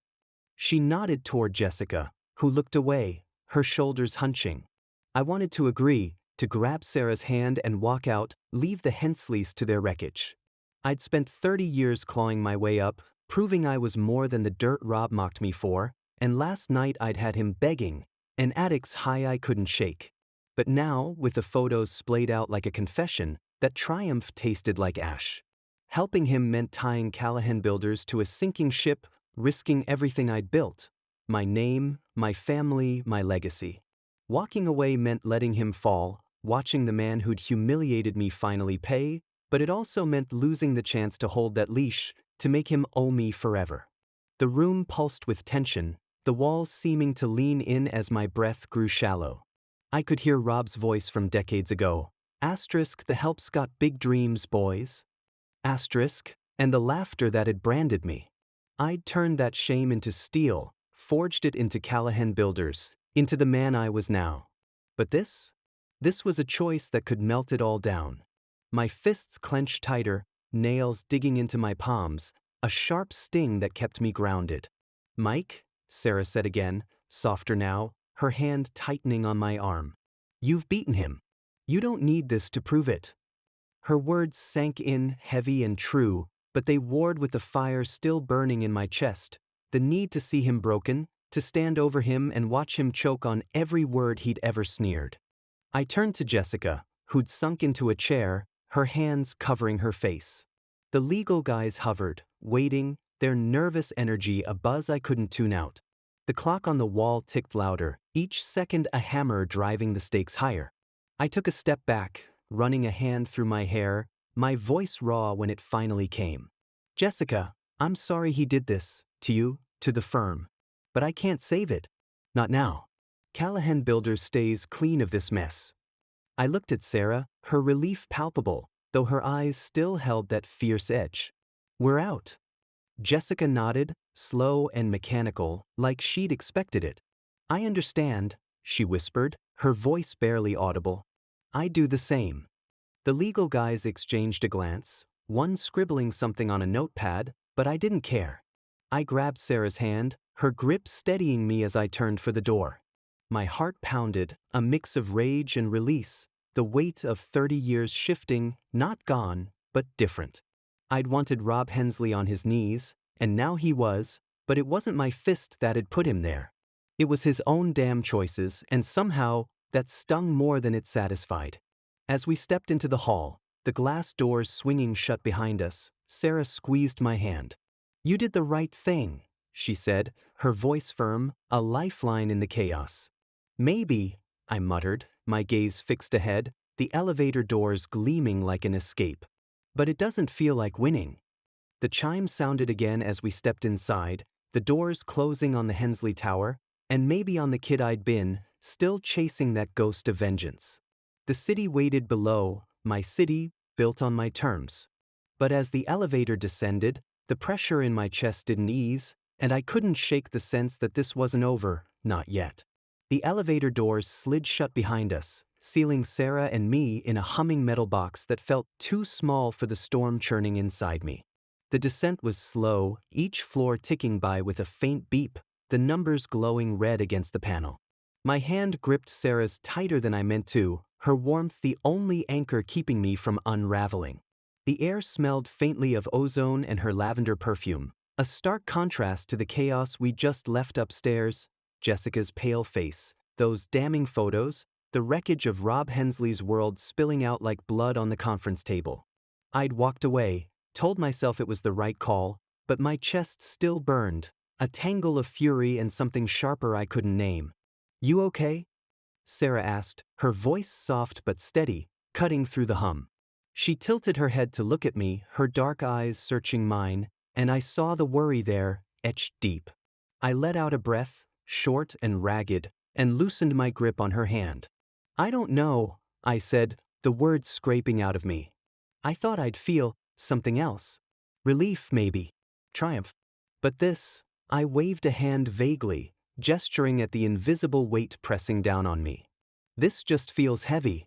She nodded toward Jessica, who looked away, her shoulders hunching. I wanted to agree, to grab Sarah's hand and walk out, leave the Hensleys to their wreckage. I'd spent 30 years clawing my way up, proving I was more than the dirt Rob mocked me for, and last night I'd had him begging, an addict's high I couldn't shake. But now, with the photos splayed out like a confession, that triumph tasted like ash. Helping him meant tying Callahan Builders to a sinking ship, risking everything I'd built. My name, my family, my legacy. Walking away meant letting him fall, watching the man who'd humiliated me finally pay, but it also meant losing the chance to hold that leash, to make him owe me forever. The room pulsed with tension, the walls seeming to lean in as my breath grew shallow. I could hear Rob's voice from decades ago. Asterisk, the help's got big dreams, boys. Asterisk, and the laughter that had branded me. I'd turned that shame into steel, forged it into Callahan Builders, into the man I was now. But this was a choice that could melt it all down. My fists clenched tighter, nails digging into my palms, a sharp sting that kept me grounded. "Mike," Sarah said again, softer now, her hand tightening on my arm. "You've beaten him. You don't need this to prove it." Her words sank in, heavy and true, but they warred with the fire still burning in my chest, the need to see him broken, to stand over him and watch him choke on every word he'd ever sneered. I turned to Jessica, who'd sunk into a chair, her hands covering her face. The legal guys hovered, waiting, their nervous energy a buzz I couldn't tune out. The clock on the wall ticked louder, each second a hammer driving the stakes higher. I took a step back, running a hand through my hair, my voice raw when it finally came. Jessica, I'm sorry he did this, to you, to the firm. But I can't save it. Not now. Callahan Builders stays clean of this mess. I looked at Sarah, her relief palpable, though her eyes still held that fierce edge. We're out. Jessica nodded, slow and mechanical, like she'd expected it. I understand, she whispered, her voice barely audible. I do the same. The legal guys exchanged a glance, one scribbling something on a notepad, but I didn't care. I grabbed Sarah's hand, her grip steadying me as I turned for the door. My heart pounded, a mix of rage and release, the weight of 30 years shifting, not gone, but different. I'd wanted Rob Hensley on his knees, and now he was, but it wasn't my fist that had put him there. It was his own damn choices, and somehow, that stung more than it satisfied. As we stepped into the hall, the glass doors swinging shut behind us, Sarah squeezed my hand. You did the right thing, she said, her voice firm, a lifeline in the chaos. Maybe, I muttered, my gaze fixed ahead, the elevator doors gleaming like an escape. But it doesn't feel like winning. The chime sounded again as we stepped inside, the doors closing on the Hensley Tower, and maybe on the kid I'd been, still chasing that ghost of vengeance. The city waited below, my city, built on my terms. But as the elevator descended, the pressure in my chest didn't ease, and I couldn't shake the sense that this wasn't over, not yet. The elevator doors slid shut behind us, sealing Sarah and me in a humming metal box that felt too small for the storm churning inside me. The descent was slow, each floor ticking by with a faint beep, the numbers glowing red against the panel. My hand gripped Sarah's tighter than I meant to, her warmth the only anchor keeping me from unraveling. The air smelled faintly of ozone and her lavender perfume, a stark contrast to the chaos we just left upstairs. Jessica's pale face, those damning photos, the wreckage of Rob Hensley's world spilling out like blood on the conference table. I'd walked away, told myself it was the right call, but my chest still burned, a tangle of fury and something sharper I couldn't name. You okay? Sarah asked, her voice soft but steady, cutting through the hum. She tilted her head to look at me, her dark eyes searching mine, and I saw the worry there, etched deep. I let out a breath, short and ragged, and loosened my grip on her hand. I don't know, I said, the words scraping out of me. I thought I'd feel something else. Relief, maybe. Triumph. But this, I waved a hand vaguely, gesturing at the invisible weight pressing down on me. This just feels heavy.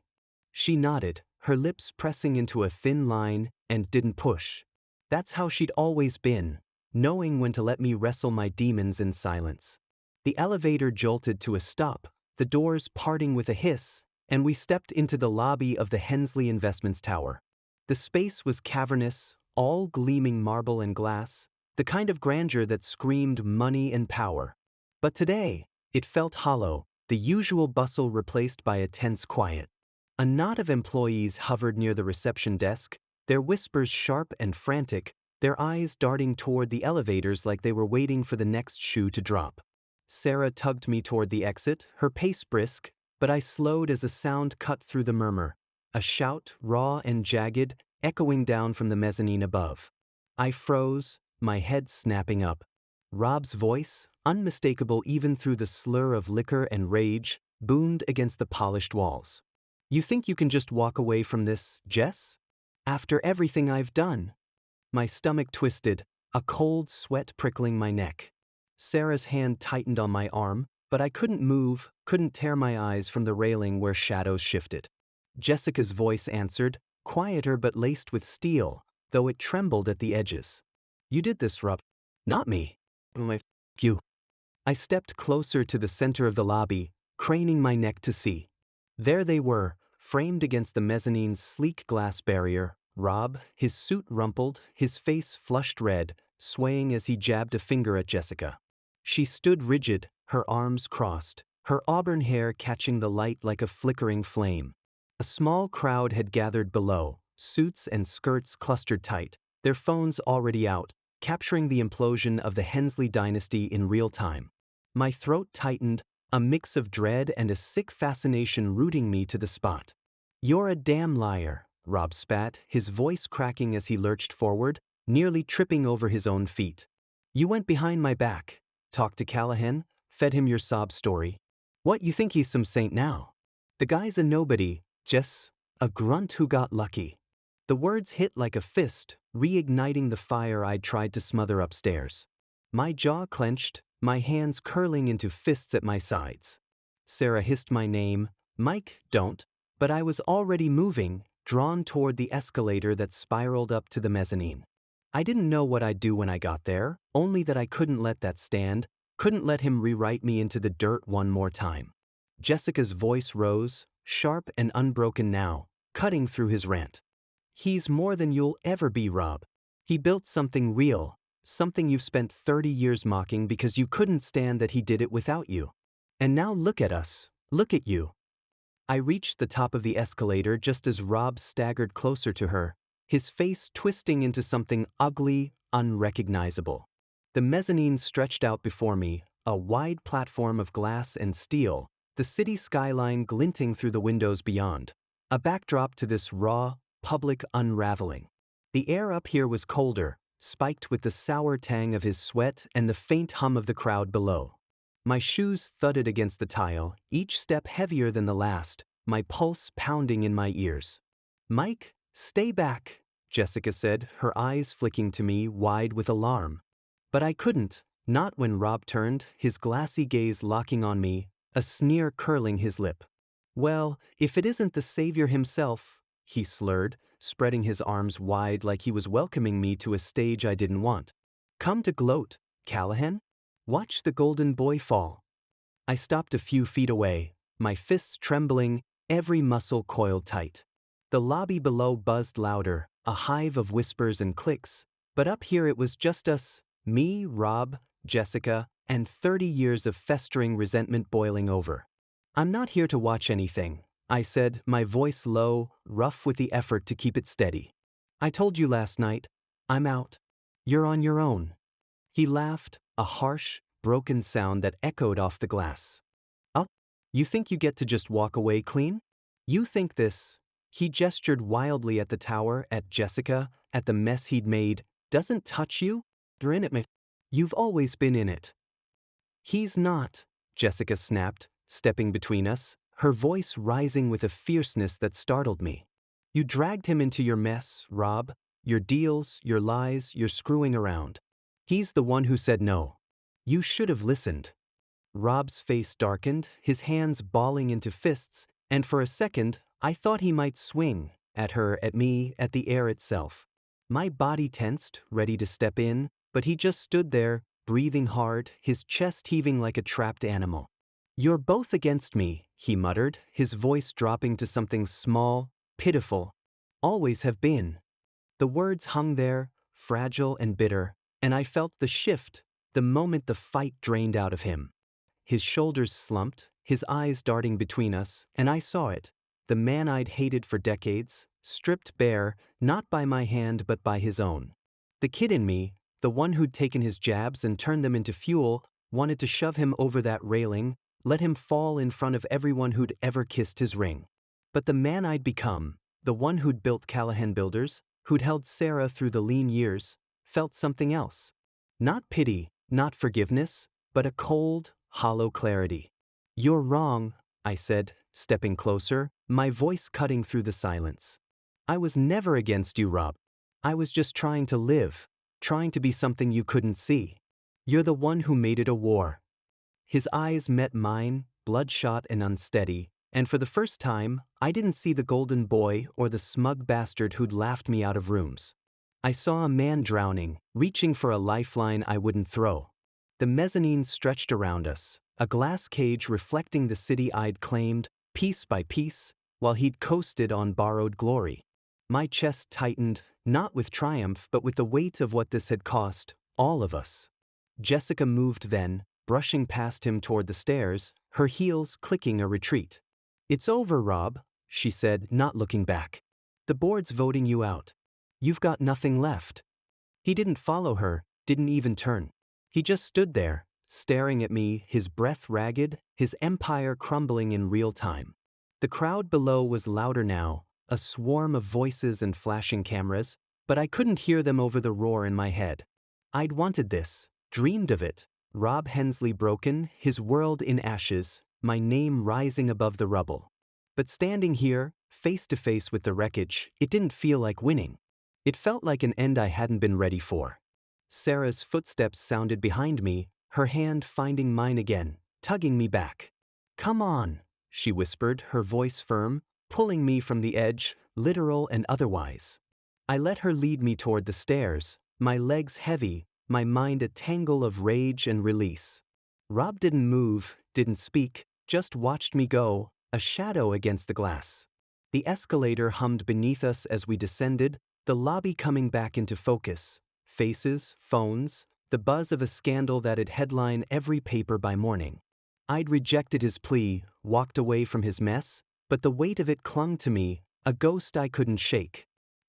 She nodded, her lips pressing into a thin line, and didn't push. That's how she'd always been, knowing when to let me wrestle my demons in silence. The elevator jolted to a stop, the doors parting with a hiss, and we stepped into the lobby of the Hensley Investments Tower. The space was cavernous, all gleaming marble and glass, the kind of grandeur that screamed money and power. But today, it felt hollow, the usual bustle replaced by a tense quiet. A knot of employees hovered near the reception desk, their whispers sharp and frantic, their eyes darting toward the elevators like they were waiting for the next shoe to drop. Sarah tugged me toward the exit, her pace brisk, but I slowed as a sound cut through the murmur, a shout, raw and jagged, echoing down from the mezzanine above. I froze, my head snapping up. Rob's voice, unmistakable even through the slur of liquor and rage, boomed against the polished walls. You think you can just walk away from this, Jess? After everything I've done? My stomach twisted, a cold sweat prickling my neck. Sarah's hand tightened on my arm, but I couldn't move, couldn't tear my eyes from the railing where shadows shifted. Jessica's voice answered, quieter but laced with steel, though it trembled at the edges. You did this, Rob. Not me. You. I stepped closer to the center of the lobby, craning my neck to see. There they were, framed against the mezzanine's sleek glass barrier, Rob, his suit rumpled, his face flushed red, swaying as he jabbed a finger at Jessica. She stood rigid, her arms crossed, her auburn hair catching the light like a flickering flame. A small crowd had gathered below, suits and skirts clustered tight, their phones already out, capturing the implosion of the Hensley dynasty in real time. My throat tightened, a mix of dread and a sick fascination rooting me to the spot. "You're a damn liar," Rob spat, his voice cracking as he lurched forward, nearly tripping over his own feet. "You went behind my back, talked to Callahan, fed him your sob story. What, you think he's some saint now? The guy's a nobody, Jess, a grunt who got lucky." The words hit like a fist, reigniting the fire I'd tried to smother upstairs. My jaw clenched, my hands curling into fists at my sides. Sarah hissed my name. "Mike, don't," but I was already moving, drawn toward the escalator that spiraled up to the mezzanine. I didn't know what I'd do when I got there, only that I couldn't let that stand, couldn't let him rewrite me into the dirt one more time. Jessica's voice rose, sharp and unbroken now, cutting through his rant. "He's more than you'll ever be, Rob. He built something real, something you've spent 30 years mocking because you couldn't stand that he did it without you. And now look at us, look at you." I reached the top of the escalator just as Rob staggered closer to her, his face twisting into something ugly, unrecognizable. The mezzanine stretched out before me, a wide platform of glass and steel, the city skyline glinting through the windows beyond, a backdrop to this raw, public unraveling. The air up here was colder, spiked with the sour tang of his sweat and the faint hum of the crowd below. My shoes thudded against the tile, each step heavier than the last, my pulse pounding in my ears. "Mike, stay back," Jessica said, her eyes flicking to me wide with alarm. But I couldn't, not when Rob turned, his glassy gaze locking on me, a sneer curling his lip. "Well, if it isn't the savior himself," he slurred, spreading his arms wide like he was welcoming me to a stage I didn't want. "Come to gloat, Callahan? Watch the golden boy fall." I stopped a few feet away, my fists trembling, every muscle coiled tight. The lobby below buzzed louder, a hive of whispers and clicks, but up here it was just us, me, Rob, Jessica, and 30 years of festering resentment boiling over. "I'm not here to watch anything," I said, my voice low, rough with the effort to keep it steady. "I told you last night, I'm out. You're on your own." He laughed, a harsh, broken sound that echoed off the glass. "Oh, you think you get to just walk away clean? You think this," he gestured wildly at the tower, at Jessica, at the mess he'd made, "doesn't touch you? You're in it, me. You've always been in it." "He's not," Jessica snapped, stepping between us, her voice rising with a fierceness that startled me. "You dragged him into your mess, Rob, your deals, your lies, your screwing around. He's the one who said no. You should have listened." Rob's face darkened, his hands balling into fists, and for a second, I thought he might swing, at her, at me, at the air itself. My body tensed, ready to step in, but he just stood there, breathing hard, his chest heaving like a trapped animal. "You're both against me," he muttered, his voice dropping to something small, pitiful. "Always have been." The words hung there, fragile and bitter, and I felt the shift, the moment the fight drained out of him. His shoulders slumped, his eyes darting between us, and I saw it. The man I'd hated for decades, stripped bare, not by my hand but by his own. The kid in me, the one who'd taken his jabs and turned them into fuel, wanted to shove him over that railing, let him fall in front of everyone who'd ever kissed his ring. But the man I'd become, the one who'd built Callahan Builders, who'd held Sarah through the lean years, felt something else. Not pity, not forgiveness, but a cold, hollow clarity. "You're wrong," I said, stepping closer, my voice cutting through the silence. "I was never against you, Rob. I was just trying to live, trying to be something you couldn't see. You're the one who made it a war." His eyes met mine, bloodshot and unsteady, and for the first time, I didn't see the golden boy or the smug bastard who'd laughed me out of rooms. I saw a man drowning, reaching for a lifeline I wouldn't throw. The mezzanine stretched around us, a glass cage reflecting the city I'd claimed, piece by piece, while he'd coasted on borrowed glory. My chest tightened, not with triumph but with the weight of what this had cost, all of us. Jessica moved then, brushing past him toward the stairs, her heels clicking a retreat. "It's over, Rob," she said, not looking back. "The board's voting you out. You've got nothing left." He didn't follow her, didn't even turn. He just stood there, staring at me, his breath ragged, his empire crumbling in real time. The crowd below was louder now, a swarm of voices and flashing cameras, but I couldn't hear them over the roar in my head. I'd wanted this, dreamed of it. Rob Hensley broken, his world in ashes, my name rising above the rubble. But standing here, face to face with the wreckage, it didn't feel like winning. It felt like an end I hadn't been ready for. Sarah's footsteps sounded behind me, her hand finding mine again, tugging me back. "Come on," she whispered, her voice firm, pulling me from the edge, literal and otherwise. I let her lead me toward the stairs, my legs heavy, my mind a tangle of rage and release. Rob didn't move, didn't speak, just watched me go, a shadow against the glass. The escalator hummed beneath us as we descended, the lobby coming back into focus. Faces, phones, the buzz of a scandal that'd headline every paper by morning. I'd rejected his plea, walked away from his mess, but the weight of it clung to me, a ghost I couldn't shake.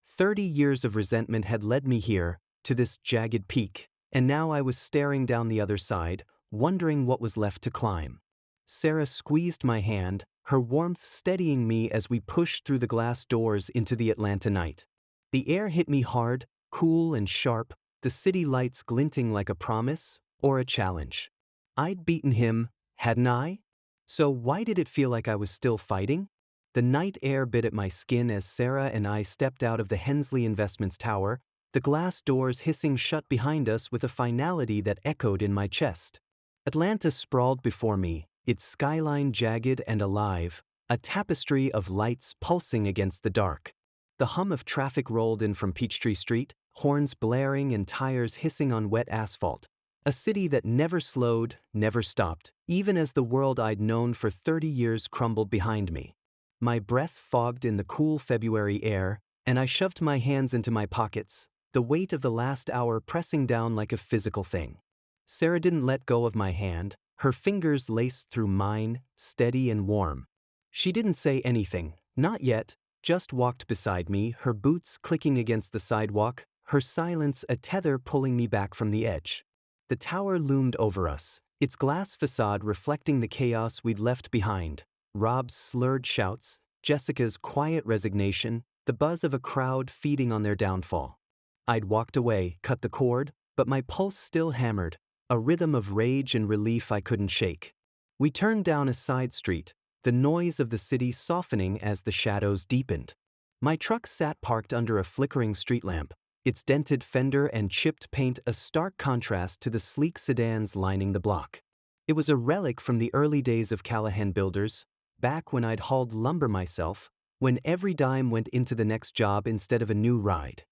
30 years of resentment had led me here, to this jagged peak, and now I was staring down the other side, wondering what was left to climb. Sarah squeezed my hand, her warmth steadying me as we pushed through the glass doors into the Atlanta night. The air hit me hard, cool and sharp, the city lights glinting like a promise or a challenge. I'd beaten him, hadn't I? So why did it feel like I was still fighting? The night air bit at my skin as Sarah and I stepped out of the Hensley Investments Tower, the glass doors hissing shut behind us with a finality that echoed in my chest. Atlanta sprawled before me, its skyline jagged and alive, a tapestry of lights pulsing against the dark. The hum of traffic rolled in from Peachtree Street, horns blaring and tires hissing on wet asphalt. A city that never slowed, never stopped, even as the world I'd known for 30 years crumbled behind me. My breath fogged in the cool February air, and I shoved my hands into my pockets, the weight of the last hour pressing down like a physical thing. Sarah didn't let go of my hand, her fingers laced through mine, steady and warm. She didn't say anything, not yet, just walked beside me, her boots clicking against the sidewalk, her silence a tether pulling me back from the edge. The tower loomed over us, its glass facade reflecting the chaos we'd left behind. Rob's slurred shouts, Jessica's quiet resignation, the buzz of a crowd feeding on their downfall. I'd walked away, cut the cord, but my pulse still hammered, a rhythm of rage and relief I couldn't shake. We turned down a side street, the noise of the city softening as the shadows deepened. My truck sat parked under a flickering street lamp, its dented fender and chipped paint a stark contrast to the sleek sedans lining the block. It was a relic from the early days of Callahan Builders, back when I'd hauled lumber myself, when every dime went into the next job instead of a new ride.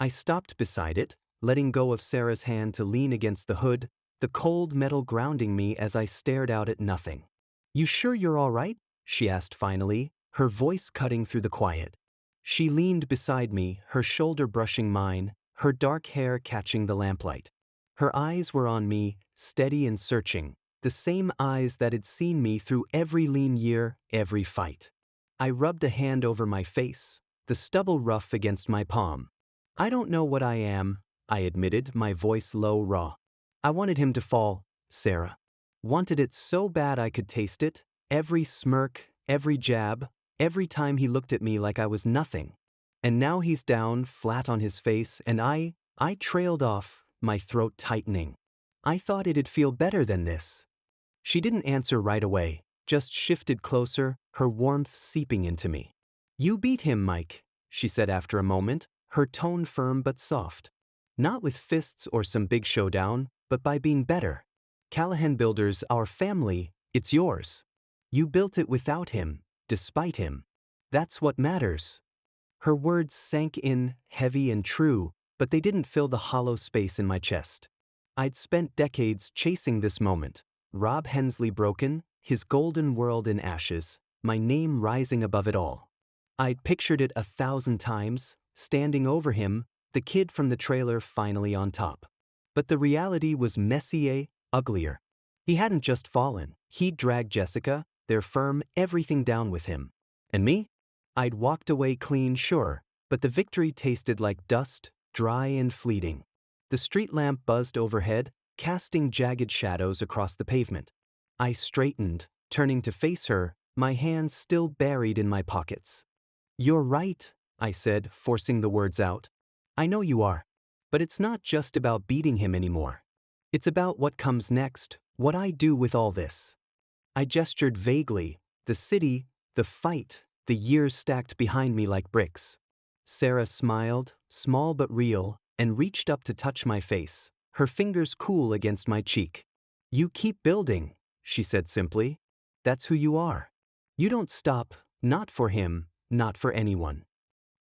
I stopped beside it, letting go of Sarah's hand to lean against the hood, the cold metal grounding me as I stared out at nothing. "You sure you're all right?" she asked finally, her voice cutting through the quiet. She leaned beside me, her shoulder brushing mine, her dark hair catching the lamplight. Her eyes were on me, steady and searching, the same eyes that had seen me through every lean year, every fight. I rubbed a hand over my face, the stubble rough against my palm. "I don't know what I am," I admitted, my voice low, raw. "I wanted him to fall, Sarah. Wanted it so bad I could taste it, every smirk, every jab, every time he looked at me like I was nothing. And now he's down, flat on his face, and I trailed off, my throat tightening. I thought it'd feel better than this." She didn't answer right away, just shifted closer, her warmth seeping into me. "You beat him, Mike," she said after a moment, her tone firm but soft. "Not with fists or some big showdown, but by being better. Callahan Builders, our family, it's yours. You built it without him, despite him. That's what matters." Her words sank in, heavy and true, but they didn't fill the hollow space in my chest. I'd spent decades chasing this moment. Rob Hensley broken, his golden world in ashes, my name rising above it all. I'd pictured it 1,000 times, standing over him, the kid from the trailer finally on top. But the reality was messier, uglier. He hadn't just fallen, he'd dragged Jessica, their firm, everything down with him. And me? I'd walked away clean, sure, but the victory tasted like dust, dry and fleeting. The street lamp buzzed overhead, casting jagged shadows across the pavement. I straightened, turning to face her, my hands still buried in my pockets. "You're right," I said, forcing the words out. "I know you are. But it's not just about beating him anymore. It's about what comes next, what I do with all this." I gestured vaguely, the city, the fight, the years stacked behind me like bricks. Sarah smiled, small but real, and reached up to touch my face, her fingers cool against my cheek. "You keep building," she said simply. "That's who you are. You don't stop, not for him, not for anyone."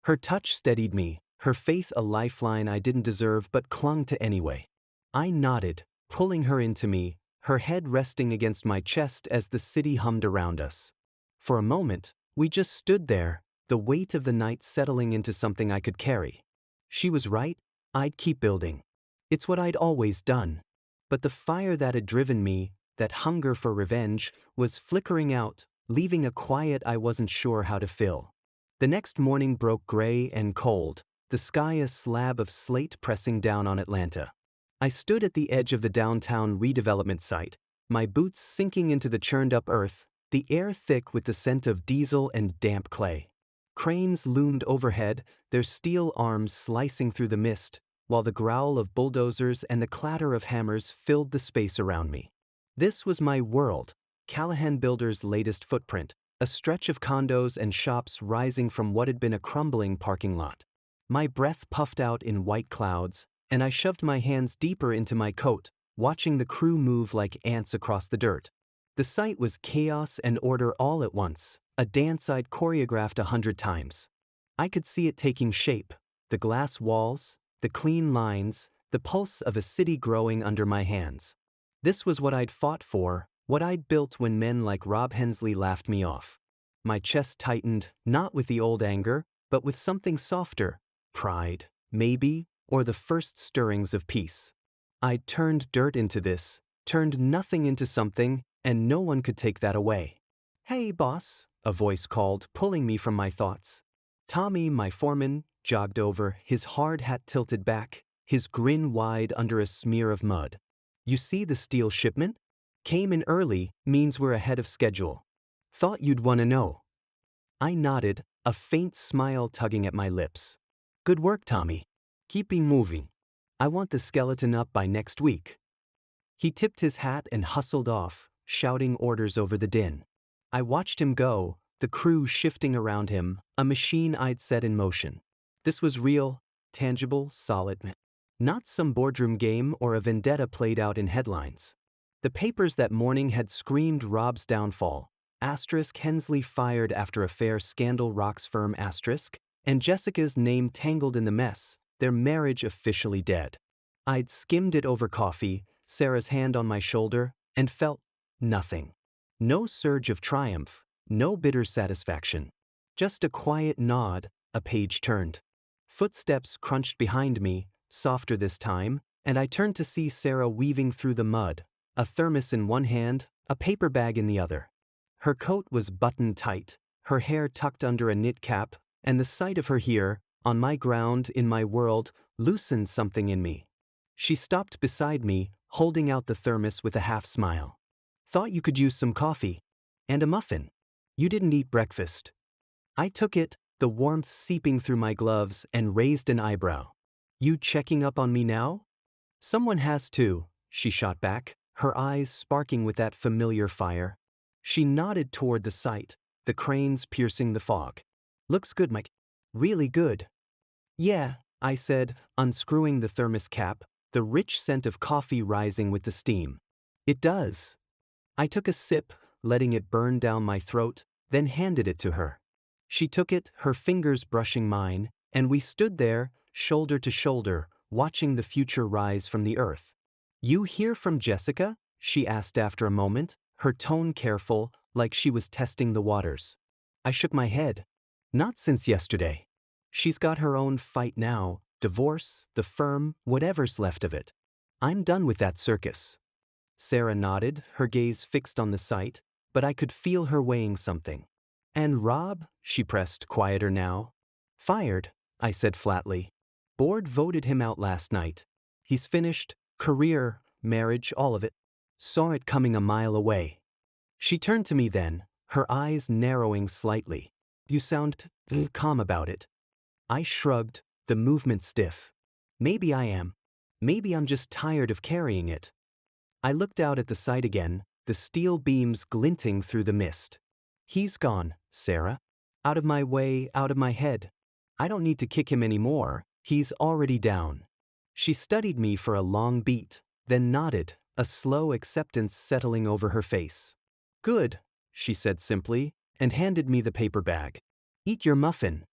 Her touch steadied me, her faith a lifeline I didn't deserve but clung to anyway. I nodded, pulling her into me, her head resting against my chest as the city hummed around us. For a moment, we just stood there, the weight of the night settling into something I could carry. She was right, I'd keep building. It's what I'd always done. But the fire that had driven me, that hunger for revenge, was flickering out, leaving a quiet I wasn't sure how to fill. The next morning broke gray and cold, the sky a slab of slate pressing down on Atlanta. I stood at the edge of the downtown redevelopment site, my boots sinking into the churned-up earth, the air thick with the scent of diesel and damp clay. Cranes loomed overhead, their steel arms slicing through the mist, while the growl of bulldozers and the clatter of hammers filled the space around me. This was my world, Callahan Builders' latest footprint, a stretch of condos and shops rising from what had been a crumbling parking lot. My breath puffed out in white clouds, and I shoved my hands deeper into my coat, watching the crew move like ants across the dirt. The site was chaos and order all at once, a dance I'd choreographed 100 times. I could see it taking shape, the glass walls, the clean lines, the pulse of a city growing under my hands. This was what I'd fought for, what I'd built when men like Rob Hensley laughed me off. My chest tightened, not with the old anger, but with something softer, pride, maybe, or the first stirrings of peace. I'd turned dirt into this, turned nothing into something, and no one could take that away. "Hey, boss," a voice called, pulling me from my thoughts. Tommy, my foreman, jogged over, his hard hat tilted back, his grin wide under a smear of mud. "You see the steel shipment? Came in early, means we're ahead of schedule. Thought you'd want to know." I nodded, a faint smile tugging at my lips. "Good work, Tommy. Keep moving. I want the skeleton up by next week." He tipped his hat and hustled off, shouting orders over the din. I watched him go, the crew shifting around him, a machine I'd set in motion. This was real, tangible, solid. Not some boardroom game or a vendetta played out in headlines. The papers that morning had screamed Rob's downfall, Hensley fired after affair scandal rocks firm and Jessica's name tangled in the mess, their marriage officially dead. I'd skimmed it over coffee, Sarah's hand on my shoulder, and felt nothing. No surge of triumph, no bitter satisfaction. Just a quiet nod, a page turned. Footsteps crunched behind me, softer this time, and I turned to see Sarah weaving through the mud, a thermos in one hand, a paper bag in the other. Her coat was buttoned tight, her hair tucked under a knit cap, and the sight of her here, on my ground, in my world, loosened something in me. She stopped beside me, holding out the thermos with a half smile. "Thought you could use some coffee. And a muffin. You didn't eat breakfast." I took it, the warmth seeping through my gloves, and raised an eyebrow. "You checking up on me now?" "Someone has to," she shot back, her eyes sparking with that familiar fire. She nodded toward the site, the cranes piercing the fog. "Looks good, Mike. Really good." "Yeah," I said, unscrewing the thermos cap, the rich scent of coffee rising with the steam. "It does." I took a sip, letting it burn down my throat, then handed it to her. She took it, her fingers brushing mine, and we stood there, shoulder to shoulder, watching the future rise from the earth. "You hear from Jessica?" she asked after a moment, her tone careful, like she was testing the waters. I shook my head. Not since yesterday. She's got her own fight now, divorce, the firm, whatever's left of it. I'm done with that circus. Sarah nodded, her gaze fixed on the sight, but I could feel her weighing something. And Rob? She pressed, quieter now. Fired, I said flatly. Board voted him out last night. He's finished, career, marriage, all of it. Saw it coming a mile away. She turned to me then, her eyes narrowing slightly. You sound calm about it. I shrugged, the movement stiff. Maybe I am. Maybe I'm just tired of carrying it. I looked out at the sight again, the steel beams glinting through the mist. He's gone, Sarah. Out of my way, out of my head. I don't need to kick him anymore, he's already down. She studied me for a long beat, then nodded, a slow acceptance settling over her face. Good, she said simply, and handed me the paper bag. Eat your muffin.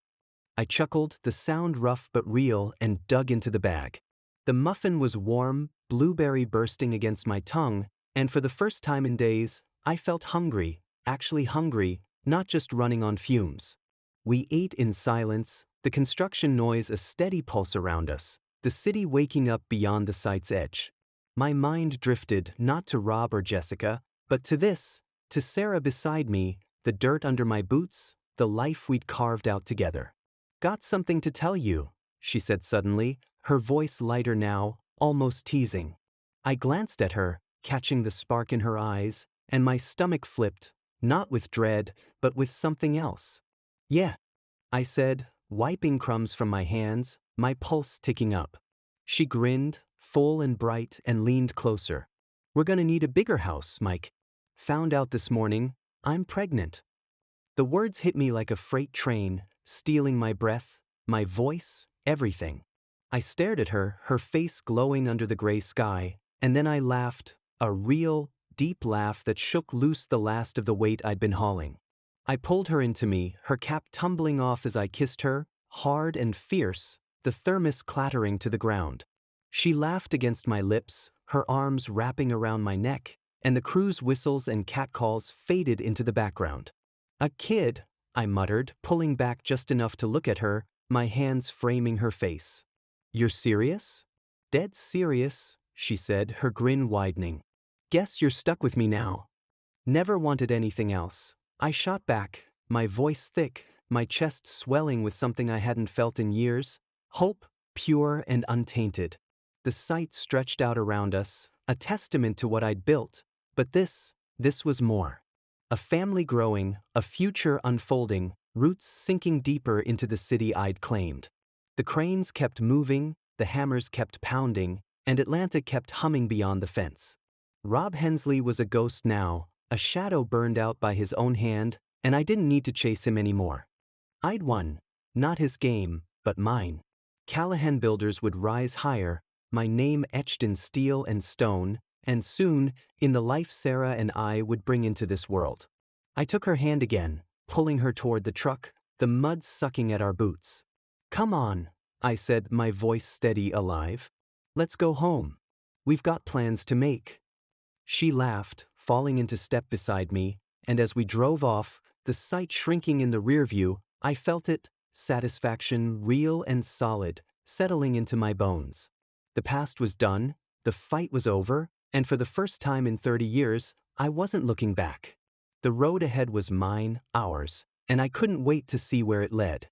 I chuckled, the sound rough but real, and dug into the bag. The muffin was warm, blueberry bursting against my tongue, and for the first time in days, I felt hungry, actually hungry, not just running on fumes. We ate in silence, the construction noise a steady pulse around us, the city waking up beyond the sight's edge. My mind drifted not to Rob or Jessica, but to this, to Sarah beside me, the dirt under my boots, the life we'd carved out together. Got something to tell you, she said suddenly, her voice lighter now, almost teasing. I glanced at her, catching the spark in her eyes, and my stomach flipped, not with dread, but with something else. Yeah, I said, wiping crumbs from my hands, my pulse ticking up. She grinned, full and bright, and leaned closer. We're gonna need a bigger house, Mike. Found out this morning, I'm pregnant. The words hit me like a freight train, stealing my breath, my voice, everything. I stared at her, her face glowing under the gray sky, and then I laughed, a real, deep laugh that shook loose the last of the weight I'd been hauling. I pulled her into me, her cap tumbling off as I kissed her, hard and fierce, the thermos clattering to the ground. She laughed against my lips, her arms wrapping around my neck, and the crew's whistles and catcalls faded into the background. A kid, I muttered, pulling back just enough to look at her, my hands framing her face. You're serious? Dead serious, she said, her grin widening. Guess you're stuck with me now. Never wanted anything else. I shot back, my voice thick, my chest swelling with something I hadn't felt in years. Hope, pure and untainted. The sight stretched out around us, a testament to what I'd built, but this was more. A family growing, a future unfolding, roots sinking deeper into the city I'd claimed. The cranes kept moving, the hammers kept pounding, and Atlanta kept humming beyond the fence. Rob Hensley was a ghost now, a shadow burned out by his own hand, and I didn't need to chase him anymore. I'd won, not his game, but mine. Callahan Builders would rise higher, my name etched in steel and stone, and soon, in the life Sarah and I would bring into this world. I took her hand again, pulling her toward the truck, the mud sucking at our boots. Come on, I said, my voice steady, alive. Let's go home. We've got plans to make. She laughed, falling into step beside me, and as we drove off, the sight shrinking in the rear view, I felt it, satisfaction real and solid, settling into my bones. The past was done, the fight was over, and for the first time in 30 years, I wasn't looking back. The road ahead was mine, ours, and I couldn't wait to see where it led.